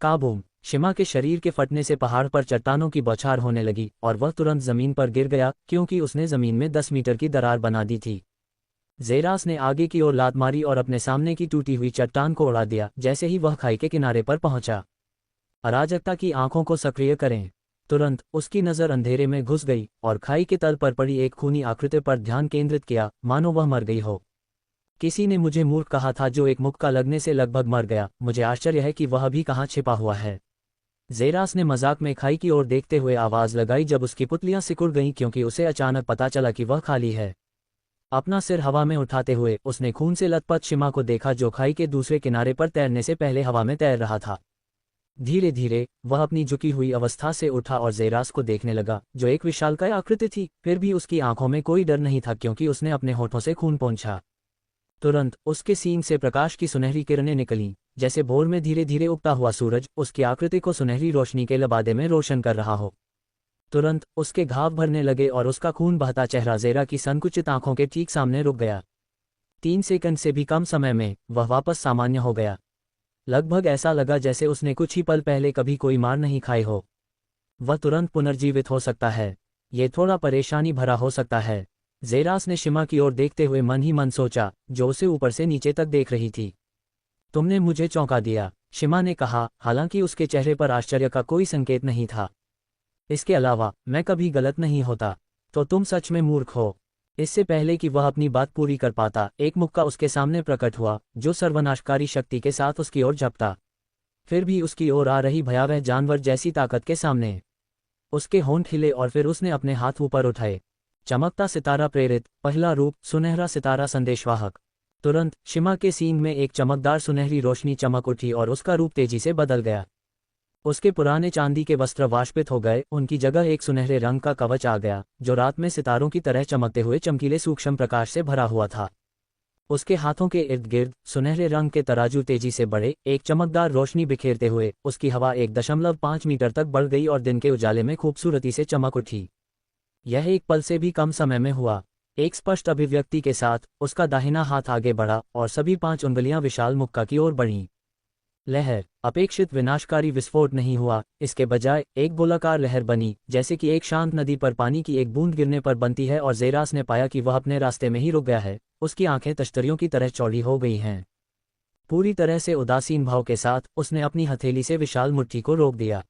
काबूम! शिमा के शरीर के फटने से पहाड़ पर चट्टानों की बौछार होने लगी और वह तुरंत जमीन पर गिर गया, क्योंकि उसने जमीन में 10 मीटर की दरार बना दी थी। ज़ेरास ने आगे की ओर लात मारी और अपने सामने की टूटी हुई चट्टान को उड़ा दिया जैसे ही वह खाई के किनारे पर पहुंचा। अराजकता की आंखों को सक्रिय करें। तुरंत उसकी नज़र अंधेरे में घुस गई और खाई के तल पर पड़ी एक खूनी आकृति पर ध्यान केंद्रित किया, मानो वह मर गई हो। किसी ने मुझे मूर्ख कहा था जो एक मुक्का लगने से लगभग मर गया। मुझे आश्चर्य है कि वह अभी कहाँ छिपा हुआ है। ज़ेरास ने मजाक में खाई की ओर देखते हुए आवाज़ लगाई जब उसकी पुतलियां सिकुड़ गईं, क्योंकि उसे अचानक पता चला कि वह खाली है। अपना सिर हवा में उठाते हुए उसने खून से लथपथ शिमा को देखा, जो खाई के दूसरे किनारे पर तैरने से पहले हवा में तैर रहा था। धीरे धीरे वह अपनी झुकी हुई अवस्था से उठा और ज़ेरास को देखने लगा, जो एक विशालकाय आकृति थी। फिर भी उसकी आंखों में कोई डर नहीं था, क्योंकि उसने अपने होठों से खून पोंछा। तुरंत उसके सींग से प्रकाश की सुनहरी किरणें निकलीं, जैसे भोर में धीरे धीरे उगता हुआ सूरज उसकी आकृति को सुनहरी रोशनी के लबादे में रोशन कर रहा हो। तुरंत उसके घाव भरने लगे और उसका खून बहता चेहरा ज़ेरा की संकुचित आंखों के ठीक सामने रुक गया। 3 सेकंड से भी कम समय में वह वापस सामान्य हो गया। लगभग ऐसा लगा जैसे उसने कुछ ही पल पहले कभी कोई मार नहीं खाई हो। वह तुरंत पुनर्जीवित हो सकता है। ये थोड़ा परेशानी भरा हो सकता है। ज़ेरास ने शिमा की ओर देखते हुए मन ही मन सोचा, जो उसे ऊपर से नीचे तक देख रही थी। तुमने मुझे चौंका दिया, शिमा ने कहा, हालांकि उसके चेहरे पर आश्चर्य का कोई संकेत नहीं था। इसके अलावा मैं कभी गलत नहीं होता। तो तुम सच में मूर्ख हो। इससे पहले कि वह अपनी बात पूरी कर पाता, एक मुक्का उसके सामने प्रकट हुआ, जो सर्वनाशकारी शक्ति के साथ उसकी ओर झपटा। फिर भी उसकी ओर आ रही भयावह जानवर जैसी ताकत के सामने उसके होंठ हिले और फिर उसने अपने हाथ ऊपर उठाए। चमकता सितारा प्रेरित, पहला रूप, सुनहरा सितारा संदेशवाहक। तुरंत शिमा के सींग में एक चमकदार सुनहरी रोशनी चमक उठी और उसका रूप तेजी से बदल गया। उसके पुराने चांदी के वस्त्र वाष्पित हो गए, उनकी जगह एक सुनहरे रंग का कवच आ गया, जो रात में सितारों की तरह चमकते हुए चमकीले सूक्ष्म प्रकाश से भरा हुआ था। उसके हाथों के इर्द गिर्द सुनहरे रंग के तराजू तेजी से बढ़े, एक चमकदार रोशनी बिखेरते हुए उसकी हवा 1.5 मीटर तक बढ़ गई और दिन के उजाले में खूबसूरती से चमक उठी। यह एक पल से भी कम समय में हुआ। एक स्पष्ट अभिव्यक्ति के साथ उसका दाहिना हाथ आगे बढ़ा और सभी 5 उंगलियां विशाल मुक्का की ओर बढ़ीं। लहर, अपेक्षित विनाशकारी विस्फोट नहीं हुआ, इसके बजाय एक गोलाकार लहर बनी, जैसे कि एक शांत नदी पर पानी की एक बूंद गिरने पर बनती है। और ज़ेरास ने पाया कि वह अपने रास्ते में ही रुक गया है। उसकी आंखें तश्तरियों की तरह चौड़ी हो गई हैं। पूरी तरह से उदासीन भाव के साथ उसने अपनी हथेली से विशाल मुट्ठी को रोक दिया।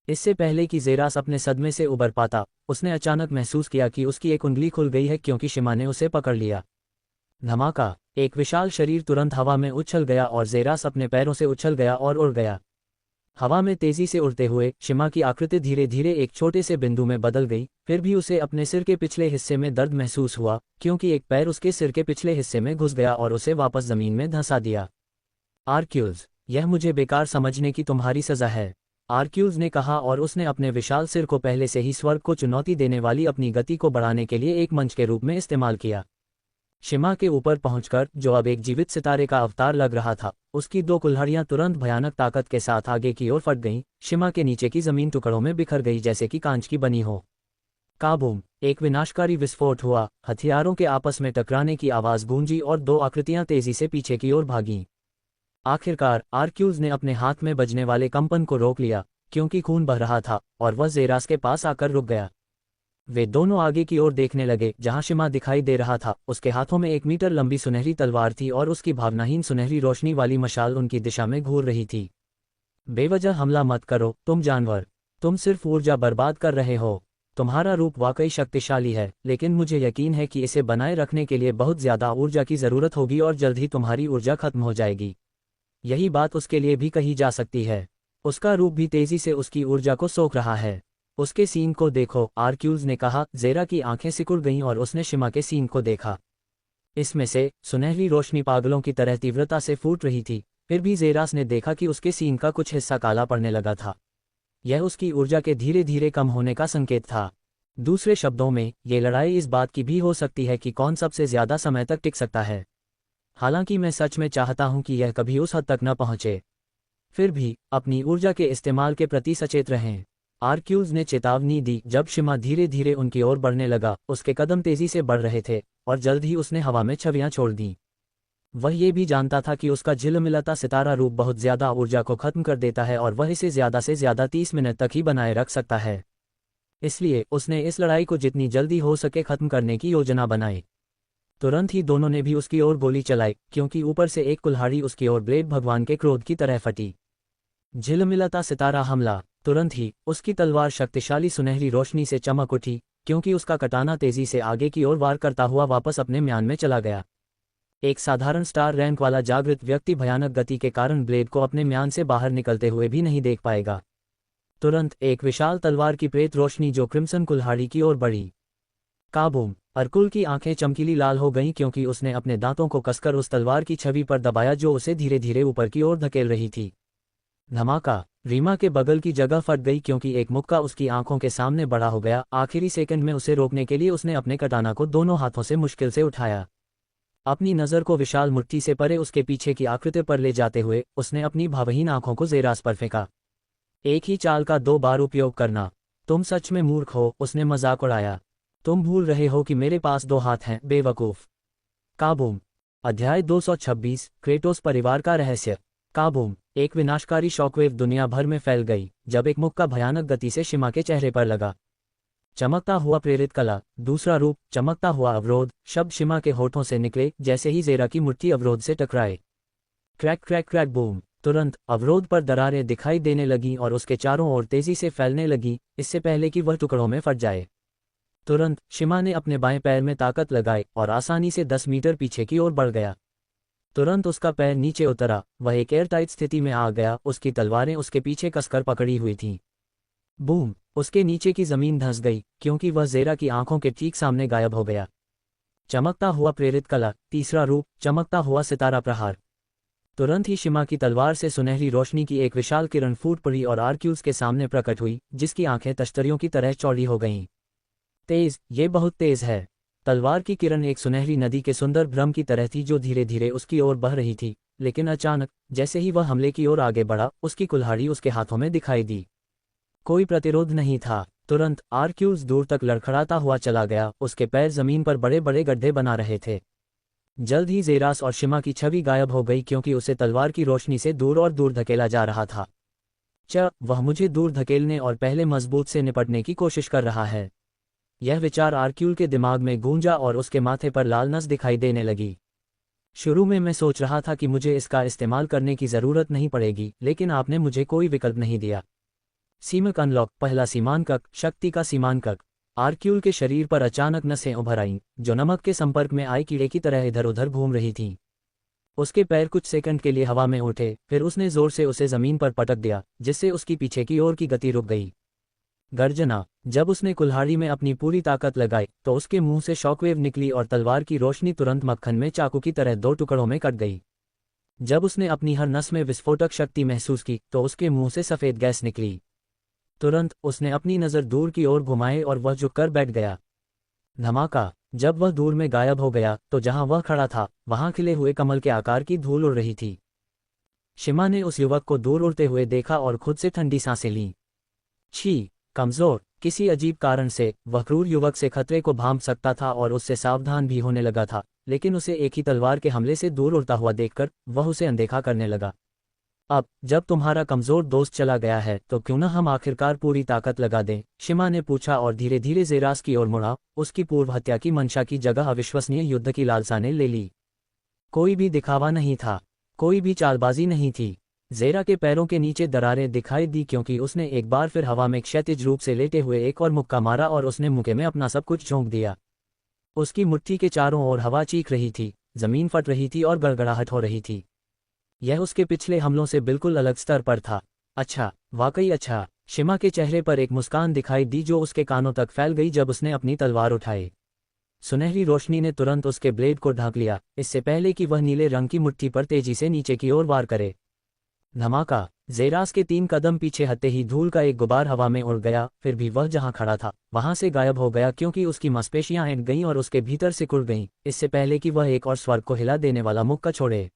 इससे पहले कि ज़ेरास अपने सदमे से उबर पाता, उसने अचानक महसूस किया कि उसकी एक उंगली खुल गई है, क्योंकि शिमा ने उसे पकड़ लिया। धमाका! एक विशाल शरीर तुरंत हवा में उछल गया और ज़ेरास अपने पैरों से उछल गया और उड़ गया। हवा में तेजी से उड़ते हुए शिमा की आकृति धीरे धीरे एक छोटे से बिंदु में बदल गई। फिर भी उसे अपने सिर के पिछले हिस्से में दर्द महसूस हुआ, क्योंकि एक पैर उसके सिर के पिछले हिस्से में घुस गया और उसे वापस जमीन में धंसा दिया। आर्क्यूज, यह मुझे बेकार समझने की तुम्हारी सज़ा है। आर्क्यूज ने कहा और उसने अपने विशाल सिर को पहले से ही स्वर्ग को चुनौती देने वाली अपनी गति को बढ़ाने के लिए एक मंच के रूप में इस्तेमाल किया। शिमा के ऊपर पहुंचकर, जो अब एक जीवित सितारे का अवतार लग रहा था, उसकी दो कुल्हाड़ियां तुरंत भयानक ताकत के साथ आगे की ओर फट गईं। शिमा के नीचे की जमीन टुकड़ों में बिखर गई जैसे कि कांच की बनी हो। काबूम! एक विनाशकारी विस्फोट हुआ, हथियारों के आपस में टकराने की आवाज गूंजी और दो आकृतियां तेजी से पीछे की ओर भागीं। आखिरकार आर्क्यूज ने अपने हाथ में बजने वाले कंपन को रोक लिया, क्योंकि खून बह रहा था, और वह जेरास के पास आकर रुक गया। वे दोनों आगे की ओर देखने लगे, जहां शिमा दिखाई दे रहा था। उसके हाथों में 1 मीटर लंबी सुनहरी तलवार थी और उसकी भावनाहीन सुनहरी रोशनी वाली मशाल उनकी दिशा में घूर रही थी। बेवजह हमला मत करो, तुम जानवर। तुम सिर्फ ऊर्जा बर्बाद कर रहे हो। तुम्हारा रूप वाकई शक्तिशाली है, लेकिन मुझे यकीन है कि इसे बनाए रखने के लिए बहुत ज्यादा ऊर्जा की जरूरत होगी और जल्द ही तुम्हारी ऊर्जा खत्म हो जाएगी। यही बात उसके लिए भी कही जा सकती है। उसका रूप भी तेजी से उसकी ऊर्जा को सोख रहा है। उसके सीन को देखो, आर्क्यूज ने कहा। जेरा की आंखें सिकुड़ गईं और उसने शिमा के सीन को देखा। इसमें से सुनहरी रोशनी पागलों की तरह तीव्रता से फूट रही थी। फिर भी जेरास ने देखा कि उसके सीन का कुछ हिस्सा काला पड़ने लगा था। यह उसकी ऊर्जा के धीरे धीरे कम होने का संकेत था। दूसरे शब्दों में, ये लड़ाई इस बात की भी हो सकती है कि कौन सबसे ज्यादा समय तक टिक सकता है। हालांकि मैं सच में चाहता हूं कि यह कभी उस हद तक न पहुंचे। फिर भी अपनी ऊर्जा के इस्तेमाल के प्रति सचेत रहें, आर्क्यूज ने चेतावनी दी। जब शिमा धीरे धीरे उनकी ओर बढ़ने लगा, उसके कदम तेजी से बढ़ रहे थे और जल्द ही उसने हवा में छवियां छोड़ दीं। वह ये भी जानता था कि उसका झिलमिलाता सितारा रूप बहुत ज्यादा ऊर्जा को खत्म कर देता है और वह इसे ज्यादा से ज्यादा 30 मिनट तक ही बनाए रख सकता है। इसलिए उसने इस लड़ाई को जितनी जल्दी हो सके खत्म करने की योजना बनाई। तुरंत ही दोनों ने भी उसकी ओर गोली चलाई, क्योंकि ऊपर से एक कुल्हाड़ी उसकी ओर ब्लेड भगवान के क्रोध की तरह फटी। झिलमिलाता सितारा हमला। तुरंत ही उसकी तलवार शक्तिशाली सुनहरी रोशनी से चमक उठी, क्योंकि उसका कटाना तेजी से आगे की ओर वार करता हुआ वापस अपने म्यान में चला गया। एक साधारण स्टार रैंक वाला जागृत व्यक्ति भयानक गति के कारण ब्लेड को अपने म्यान से बाहर निकलते हुए भी नहीं देख पाएगा। तुरंत एक विशाल तलवार की प्रेत रोशनी जो क्रिम्सन कुल्हाड़ी की ओर बढ़ी। काबूम! अर्कुल की आंखें चमकीली लाल हो गईं, क्योंकि उसने अपने दांतों को कसकर उस तलवार की छवि पर दबाया जो उसे धीरे धीरे ऊपर की ओर धकेल रही थी। धमाका! रीमा के बगल की जगह फट गई, क्योंकि एक मुक्का उसकी आंखों के सामने बड़ा हो गया। आखिरी सेकंड में उसे रोकने के लिए उसने अपने कटाना को दोनों हाथों से मुश्किल से उठाया। अपनी नज़र को विशाल मुट्ठी से परे उसके पीछे की आकृति पर ले जाते हुए उसने अपनी भावहीन आंखों को जेरास पर फेंका। एक ही चाल का 2 बार उपयोग करना। तुम सच में मूर्ख हो, उसने मजाक उड़ाया। तुम भूल रहे हो कि मेरे पास 2 हाथ हैं, बेवकूफ। काबूम! अध्याय 226, क्रेटोस परिवार का रहस्य। काबूम! एक विनाशकारी शॉकवेव दुनिया भर में फैल गई, जब एक मुक्का भयानक गति से शिमा के चेहरे पर लगा। चमकता हुआ प्रेरित कला, दूसरा रूप, चमकता हुआ अवरोध। शब्द शिमा के होठों से निकले जैसे ही जेरा की मुट्ठी अवरोध से टकराए। Crack crack crack boom! तुरंत अवरोध पर दरारें दिखाई देने लगीं और उसके चारों ओर तेजी से फैलने लगीं, इससे पहले कि वह टुकड़ों में फट जाए। तुरंत शिमा ने अपने बाएं पैर में ताकत लगाई और आसानी से 10 मीटर पीछे की ओर बढ़ गया। तुरंत उसका पैर नीचे उतरा, वह एक एयरटाइट स्थिति में आ गया। उसकी तलवारें उसके पीछे कसकर पकड़ी हुई थीं। बूम! उसके नीचे की जमीन धंस गई, क्योंकि वह जेरा की आंखों के ठीक सामने गायब हो गया। चमकता हुआ प्रेरित कला, तीसरा रूप, चमकता हुआ सितारा प्रहार। तुरंत ही शिमा की तलवार से सुनहरी रोशनी की एक विशाल किरण फूट पड़ी और आर्क्यूज के सामने प्रकट हुई, जिसकी आंखें तश्तरियों की तरह चौड़ी हो गईं। तेज! ये बहुत तेज है। तलवार की किरण एक सुनहरी नदी के सुंदर भ्रम की तरह थी जो धीरे धीरे उसकी ओर बह रही थी, लेकिन अचानक, जैसे ही वह हमले की ओर आगे बढ़ा, उसकी कुल्हाड़ी उसके हाथों में दिखाई दी। कोई प्रतिरोध नहीं था। तुरंत आर्क्यूज दूर तक लड़खड़ाता हुआ चला गया, उसके पैर जमीन पर बड़े बड़े गड्ढे बना रहे थे। जल्द ही जेरास और शिमा की छवि गायब हो गई, क्योंकि उसे तलवार की रोशनी से दूर और दूर धकेला जा रहा था। वह मुझे दूर धकेलने और पहले मजबूत से निपटने की कोशिश कर रहा है। यह विचार आर्क्यूल के दिमाग में गूंजा और उसके माथे पर लाल नस दिखाई देने लगी। शुरू में मैं सोच रहा था कि मुझे इसका इस्तेमाल करने की जरूरत नहीं पड़ेगी, लेकिन आपने मुझे कोई विकल्प नहीं दिया। सीमक अनलॉक। पहला सीमांकक, शक्ति का सीमांकक। आर्क्यूल के शरीर पर अचानक नसें उभर आईं, जो नमक के संपर्क में आए कीड़े की तरह इधर उधर घूम रही थीं। उसके पैर कुछ सेकंड के लिए हवा में उठे, फिर उसने जोर से उसे जमीन पर पटक दिया, जिससे उसकी पीछे की ओर की गति रुक गई। गर्जना। जब उसने कुल्हाड़ी में अपनी पूरी ताकत लगाई, तो उसके मुंह से शॉकवेव निकली और तलवार की रोशनी तुरंत मक्खन में चाकू की तरह 2 टुकड़ों में कट गई। जब उसने अपनी हर नस में विस्फोटक शक्ति महसूस की तो उसके मुंह से सफ़ेद गैस निकली। तुरंत उसने अपनी नज़र दूर की ओर घुमाई और वह झुककर बैठ गया। धमाका! जब वह दूर में गायब हो गया तो जहां वह खड़ा था वहां खिले हुए कमल के आकार की धूल उड़ रही थी। शिमा ने उस युवक को दूर उड़ते हुए देखा और खुद से ठंडी सांसें लीं। छी! कमज़ोर! किसी अजीब कारण से वह क्रूर युवक से खतरे को भांप सकता था और उससे सावधान भी होने लगा था, लेकिन उसे एक ही तलवार के हमले से दूर उड़ता हुआ देखकर वह उसे अनदेखा करने लगा। अब जब तुम्हारा कमज़ोर दोस्त चला गया है तो क्यों न हम आखिरकार पूरी ताकत लगा दें, शिमा ने पूछा और धीरे धीरे ज़ेरास की ओर मुड़ा। उसकी पूर्व हत्या की मंशा की जगह अविश्वसनीय युद्ध की लालसा ने ले ली। कोई भी दिखावा नहीं था, कोई भी चालबाजी नहीं थी। ज़ेरा के पैरों के नीचे दरारें दिखाई दी क्योंकि उसने एक बार फिर हवा में क्षैतिज रूप से लेटे हुए एक और मुक्का मारा और उसने मुक्के में अपना सब कुछ झोंक दिया। उसकी मुट्ठी के चारों ओर हवा चीख रही थी, जमीन फट रही थी और गड़गड़ाहट हो रही थी। यह उसके पिछले हमलों से बिल्कुल अलग स्तर पर था। अच्छा, वाकई अच्छा। शिमा के चेहरे पर एक मुस्कान दिखाई दी जो उसके कानों तक फैल गई जब उसने अपनी तलवार उठाई। सुनहरी रोशनी ने तुरंत उसके ब्लेड को ढक लिया, इससे पहले कि वह नीले रंग की मुट्ठी पर तेजी से नीचे की ओर वार करे। धमाका! ज़ेरास के 3 कदम पीछे हटते ही धूल का एक गुबार हवा में उड़ गया, फिर भी वह जहां खड़ा था वहां से गायब हो गया क्योंकि उसकी मांसपेशियां हिट गईं और उसके भीतर सिकुड़ गईं, इससे पहले कि वह एक और स्वर्ग को हिला देने वाला मुक्का छोड़े।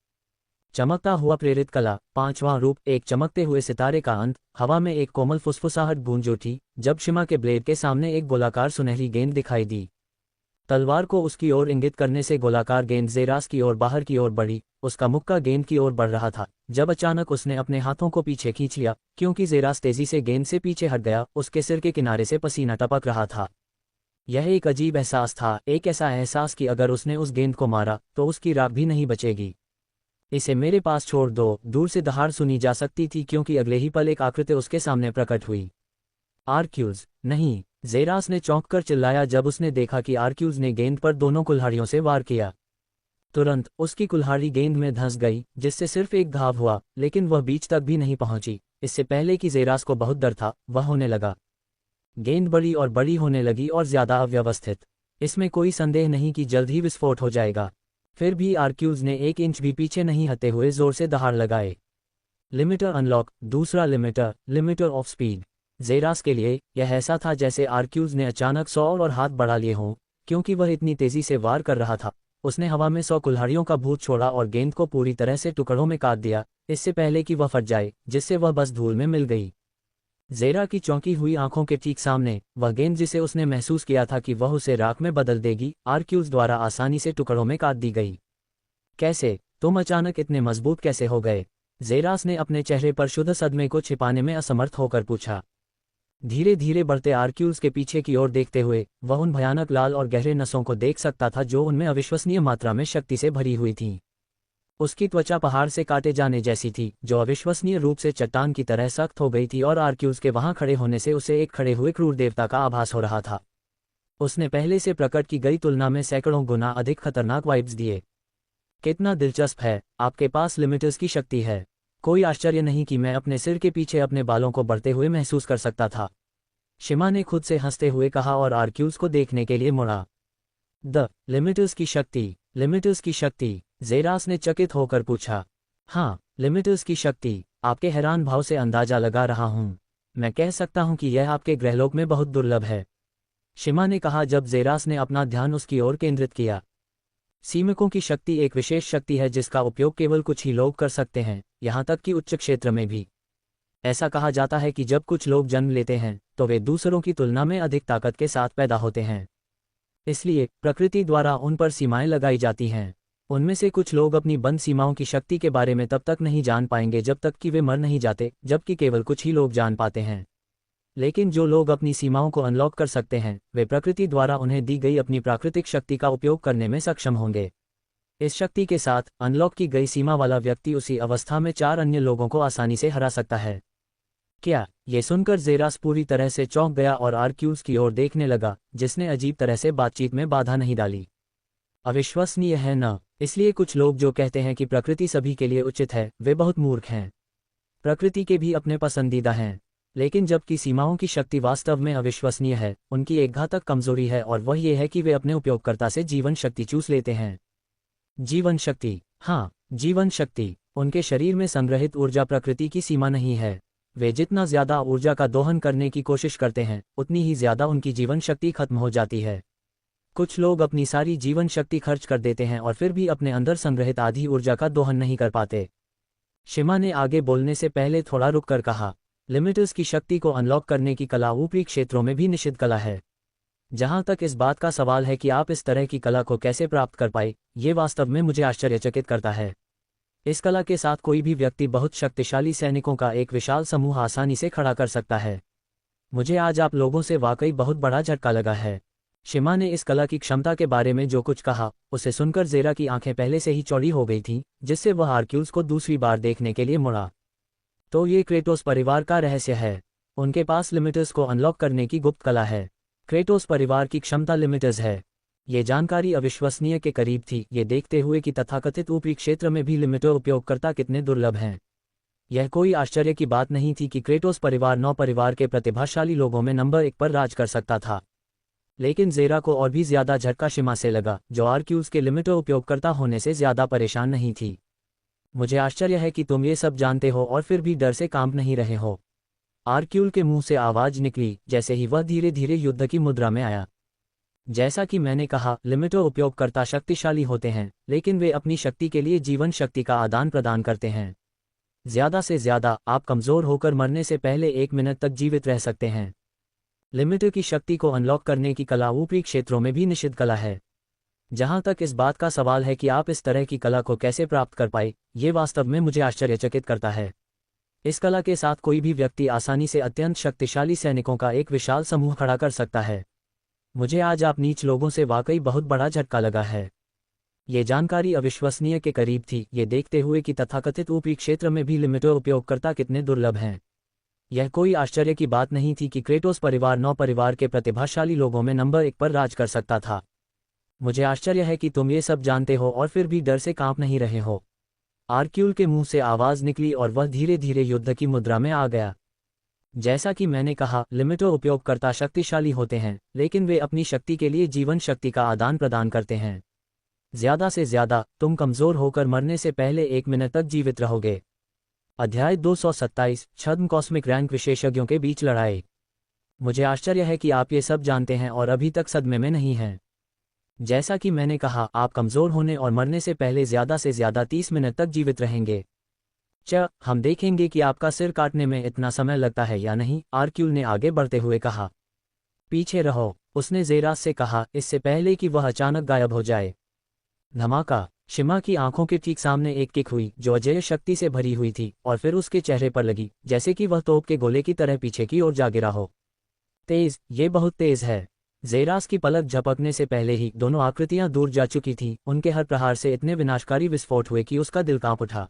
चमकता हुआ प्रेरित कला, 5वां रूप, एक चमकते हुए सितारे का अंत। हवा में एक कोमल फुसफुसाहट गूंज उठी जब शिमा के ब्लेड के सामने एक गोलाकार सुनहरी गेंद दिखाई दी। तलवार को उसकी ओर इंगित करने से गोलाकार गेंद ज़ेरास की ओर बाहर की ओर बढ़ी। उसका मुक्का गेंद की ओर बढ़ रहा था जब अचानक उसने अपने हाथों को पीछे खींच लिया क्योंकि ज़ेरास तेजी से गेंद से पीछे हट गया। उसके सिर के किनारे से पसीना टपक रहा था। यह एक अजीब एहसास था, एक ऐसा एहसास कि अगर उसने उस गेंद को मारा तो उसकी राख भी नहीं बचेगी। इसे मेरे पास छोड़ दो, दूर से दहाड़ सुनी जा सकती थी क्योंकि अगले ही पल एक आकृति उसके सामने प्रकट हुई। आर्क्यूज! नहीं! ज़ेरास ने चौंककर चिल्लाया जब उसने देखा कि आर्क्यूज ने गेंद पर दोनों कुल्हाड़ियों से वार किया। तुरंत उसकी कुल्हाड़ी गेंद में धंस गई जिससे सिर्फ एक घाव हुआ, लेकिन वह बीच तक भी नहीं पहुंची। इससे पहले कि ज़ेरास को बहुत डर था, वह होने लगा। गेंद बड़ी और बड़ी होने लगी और ज्यादा अव्यवस्थित। इसमें कोई संदेह नहीं कि जल्द ही विस्फोट हो जाएगा। फिर भी आर्क्यूज ने 1 इंच भी पीछे नहीं हटे हुए जोर से दहाड़ लगाए। लिमिटर अनलॉक, दूसरा लिमिटर, लिमिटर ऑफ स्पीड। ज़ेरास के लिए यह ऐसा था जैसे आर्क्यूज ने अचानक 100 और हाथ बढ़ा लिए हों, क्योंकि वह इतनी तेजी से वार कर रहा था। उसने हवा में 100 कुल्हाड़ियों का भूत छोड़ा और गेंद को पूरी तरह से टुकड़ों में काट दिया, इससे पहले कि वह फट जाए, जिससे वह बस धूल में मिल गई। ज़ेरा की चौंकी हुई आंखों के ठीक सामने वह गेंद जिसे उसने महसूस किया था कि वह उसे राख में बदल देगी, आर्क्यूज द्वारा आसानी से टुकड़ों में काट दी गई। कैसे? तुम अचानक इतने मजबूत कैसे हो गए? ज़ेरास ने अपने चेहरे पर शुद्ध सदमे को छिपाने में असमर्थ होकर पूछा। धीरे धीरे बढ़ते आर्क्यूज के पीछे की ओर देखते हुए वह उन भयानक लाल और गहरे नसों को देख सकता था जो उनमें अविश्वसनीय मात्रा में शक्ति से भरी हुई थीं। उसकी त्वचा पहाड़ से काटे जाने जैसी थी, जो अविश्वसनीय रूप से चट्टान की तरह सख्त हो गई थी और आर्क्यूज के वहां खड़े होने से उसे एक खड़े हुए क्रूर देवता का आभास हो रहा था। उसने पहले से प्रकट की गई तुलना में सैकड़ों गुना अधिक खतरनाक वाइब्स दिए। कितना दिलचस्प है, आपके पास लिमिटर्स की शक्ति है। कोई आश्चर्य नहीं कि मैं अपने सिर के पीछे अपने बालों को बढ़ते हुए महसूस कर सकता था। शिमा ने खुद से हंसते हुए कहा और आर्क्यूज को देखने के लिए मुड़ा। द लिमिटर्स की शक्ति, लिमिटर्स की शक्ति? ज़ेरास ने चकित होकर पूछा। हाँ, लिमिटर्स की शक्ति। आपके हैरान भाव से अंदाजा लगा रहा हूँ। मैं कह सकता हूँ कि यह आपके ग्रहलोक में बहुत दुर्लभ है, शिमा ने कहा जब ज़ेरास ने अपना ध्यान उसकी ओर केंद्रित किया। सीमिकों की शक्ति एक विशेष शक्ति है जिसका उपयोग केवल कुछ ही लोग कर सकते हैं, यहाँ तक कि उच्च क्षेत्र में भी। ऐसा कहा जाता है कि जब कुछ लोग जन्म लेते हैं तो वे दूसरों की तुलना में अधिक ताकत के साथ पैदा होते हैं। इसलिए प्रकृति द्वारा उन पर सीमाएं लगाई जाती हैं। उनमें से कुछ लोग अपनी बंद सीमाओं की शक्ति के बारे में तब तक नहीं जान पाएंगे जब तक कि वे मर नहीं जाते, जबकि केवल कुछ ही लोग जान पाते हैं। लेकिन जो लोग अपनी सीमाओं को अनलॉक कर सकते हैं, वे प्रकृति द्वारा उन्हें दी गई अपनी प्राकृतिक शक्ति का उपयोग करने में सक्षम होंगे। इस शक्ति के साथ अनलॉक की गई सीमा वाला व्यक्ति उसी अवस्था में 4 अन्य लोगों को आसानी से हरा सकता है। क्या? ये सुनकर ज़ेरास पूरी तरह से चौंक गया और आर्क्यूज की ओर देखने लगा, जिसने अजीब तरह से बातचीत में बाधा नहीं डाली। अविश्वसनीय है न? इसलिए कुछ लोग जो कहते हैं कि प्रकृति सभी के लिए उचित है, वे बहुत मूर्ख हैं। प्रकृति के भी अपने पसंदीदा हैं, लेकिन जबकि सीमाओं की शक्ति वास्तव में अविश्वसनीय है, उनकी एक घातक कमजोरी है और वह ये है कि वे अपने उपयोगकर्ता से जीवन शक्ति चूस लेते हैं। जीवन शक्ति? हाँ, जीवन शक्ति। उनके शरीर में संग्रहित ऊर्जा प्रकृति की सीमा नहीं है। वे जितना ज्यादा ऊर्जा का दोहन करने की कोशिश करते हैं, उतनी ही ज्यादा उनकी जीवन शक्ति खत्म हो जाती है। कुछ लोग अपनी सारी जीवन शक्ति खर्च कर देते हैं और फिर भी अपने अंदर संग्रहित आधी ऊर्जा का दोहन नहीं कर पाते। शिमा ने आगे बोलने से पहले थोड़ा रुक कर कहा, लिमिटर्स की शक्ति को अनलॉक करने की कला ऊपरी क्षेत्रों में भी निषिद्ध कला है। जहां तक इस बात का सवाल है कि आप इस तरह की कला को कैसे प्राप्त कर पाए, ये वास्तव में मुझे आश्चर्यचकित करता है। इस कला के साथ कोई भी व्यक्ति बहुत शक्तिशाली सैनिकों का एक विशाल समूह आसानी से खड़ा कर सकता है। मुझे आज आप लोगों से वाकई बहुत बड़ा झटका लगा है। शिमा ने इस कला की क्षमता के बारे में जो कुछ कहा, उसे सुनकर ज़ेरा की आंखें पहले से ही चौड़ी हो गई थीं, जिससे वह आर्क्यूल्स को दूसरी बार देखने के लिए मुड़ा। तो ये क्रेटोस परिवार का रहस्य है। उनके पास लिमिटर्स को अनलॉक करने की गुप्त कला है। क्रेटोस परिवार की क्षमता लिमिटर्स है। ये जानकारी अविश्वसनीय के करीब थी, ये देखते हुए कि तथाकथित ऊपरी क्षेत्र में भी लिमिटर उपयोगकर्ता कितने दुर्लभ हैं। यह कोई आश्चर्य की बात नहीं थी कि क्रेटोस परिवार 9 परिवार के प्रतिभाशाली लोगों में नंबर 1 पर राज कर सकता था। लेकिन ज़ेरा को और भी ज्यादा झटका शिमा से लगा, जो आर्क्यूल्स के लिमिटर उपयोगकर्ता होने से ज्यादा परेशान नहीं थी। मुझे आश्चर्य है कि तुम ये सब जानते हो और फिर भी डर से कांप नहीं रहे हो। आर्क्यूल के मुंह से आवाज निकली जैसे ही वह धीरे धीरे युद्ध की मुद्रा में आया। जैसा कि मैंने कहा, लिमिटर उपयोगकर्ता शक्तिशाली होते हैं, लेकिन वे अपनी शक्ति के लिए जीवन शक्ति का आदान प्रदान करते हैं। ज्यादा से ज्यादा आप कमजोर होकर मरने से पहले 1 मिनट तक जीवित रह सकते हैं। लिमिटर की शक्ति को अनलॉक करने की कला ऊपरी क्षेत्रों में भी निषिद्ध कला है। जहां तक इस बात का सवाल है कि आप इस तरह की कला को कैसे प्राप्त कर पाए, ये वास्तव में मुझे आश्चर्यचकित करता है। इस कला के साथ कोई भी व्यक्ति आसानी से अत्यंत शक्तिशाली सैनिकों का एक विशाल समूह खड़ा कर सकता है। मुझे आज आप नीच लोगों से वाकई बहुत बड़ा झटका लगा है। ये जानकारी अविश्वसनीय के करीब थी, ये देखते हुए कि तथाकथित ऊपरी क्षेत्र में भी लिमिटर उपयोगकर्ता कितने दुर्लभ हैं। यह कोई आश्चर्य की बात नहीं थी कि क्रेटोस परिवार 9 परिवार के प्रतिभाशाली लोगों में नंबर 1 पर राज कर सकता था। मुझे आश्चर्य है कि तुम ये सब जानते हो और फिर भी डर से कांप नहीं रहे हो। आर्क्यूल के मुंह से आवाज निकली और वह धीरे धीरे युद्ध की मुद्रा में आ गया। जैसा कि मैंने कहा, लिमिटर उपयोगकर्ता शक्तिशाली होते हैं, लेकिन वे अपनी शक्ति के लिए जीवन शक्ति का आदान प्रदान करते हैं। ज्यादा से ज्यादा तुम कमजोर होकर मरने से पहले 1 मिनट तक जीवित रहोगे। अध्याय 227 छद्म कॉस्मिक रैंक विशेषज्ञों के बीच लड़ाई। मुझे आश्चर्य है कि आप ये सब जानते हैं और अभी तक सदमे में नहीं हैं। जैसा कि मैंने कहा, आप कमजोर होने और मरने से पहले ज्यादा से ज्यादा 30 मिनट तक जीवित रहेंगे। हम देखेंगे कि आपका सिर काटने में इतना समय लगता है या नहीं, आर्क्यूल ने आगे बढ़ते हुए कहा। पीछे रहो, उसने ज़ेरास से कहा, इससे पहले कि वह अचानक गायब हो जाए। धमाका। शिमा की आंखों के ठीक सामने एक किक हुई जो अजेय शक्ति से भरी हुई थी और फिर उसके चेहरे पर लगी, जैसे कि वह तोप के गोले की तरह पीछे की ओर जा गिरा हो। तेज, ये बहुत तेज है। ज़ेरास की पलक झपकने से पहले ही दोनों आकृतियां दूर जा चुकी थीं। उनके हर प्रहार से इतने विनाशकारी विस्फोट हुए कि उसका दिल कांप उठा।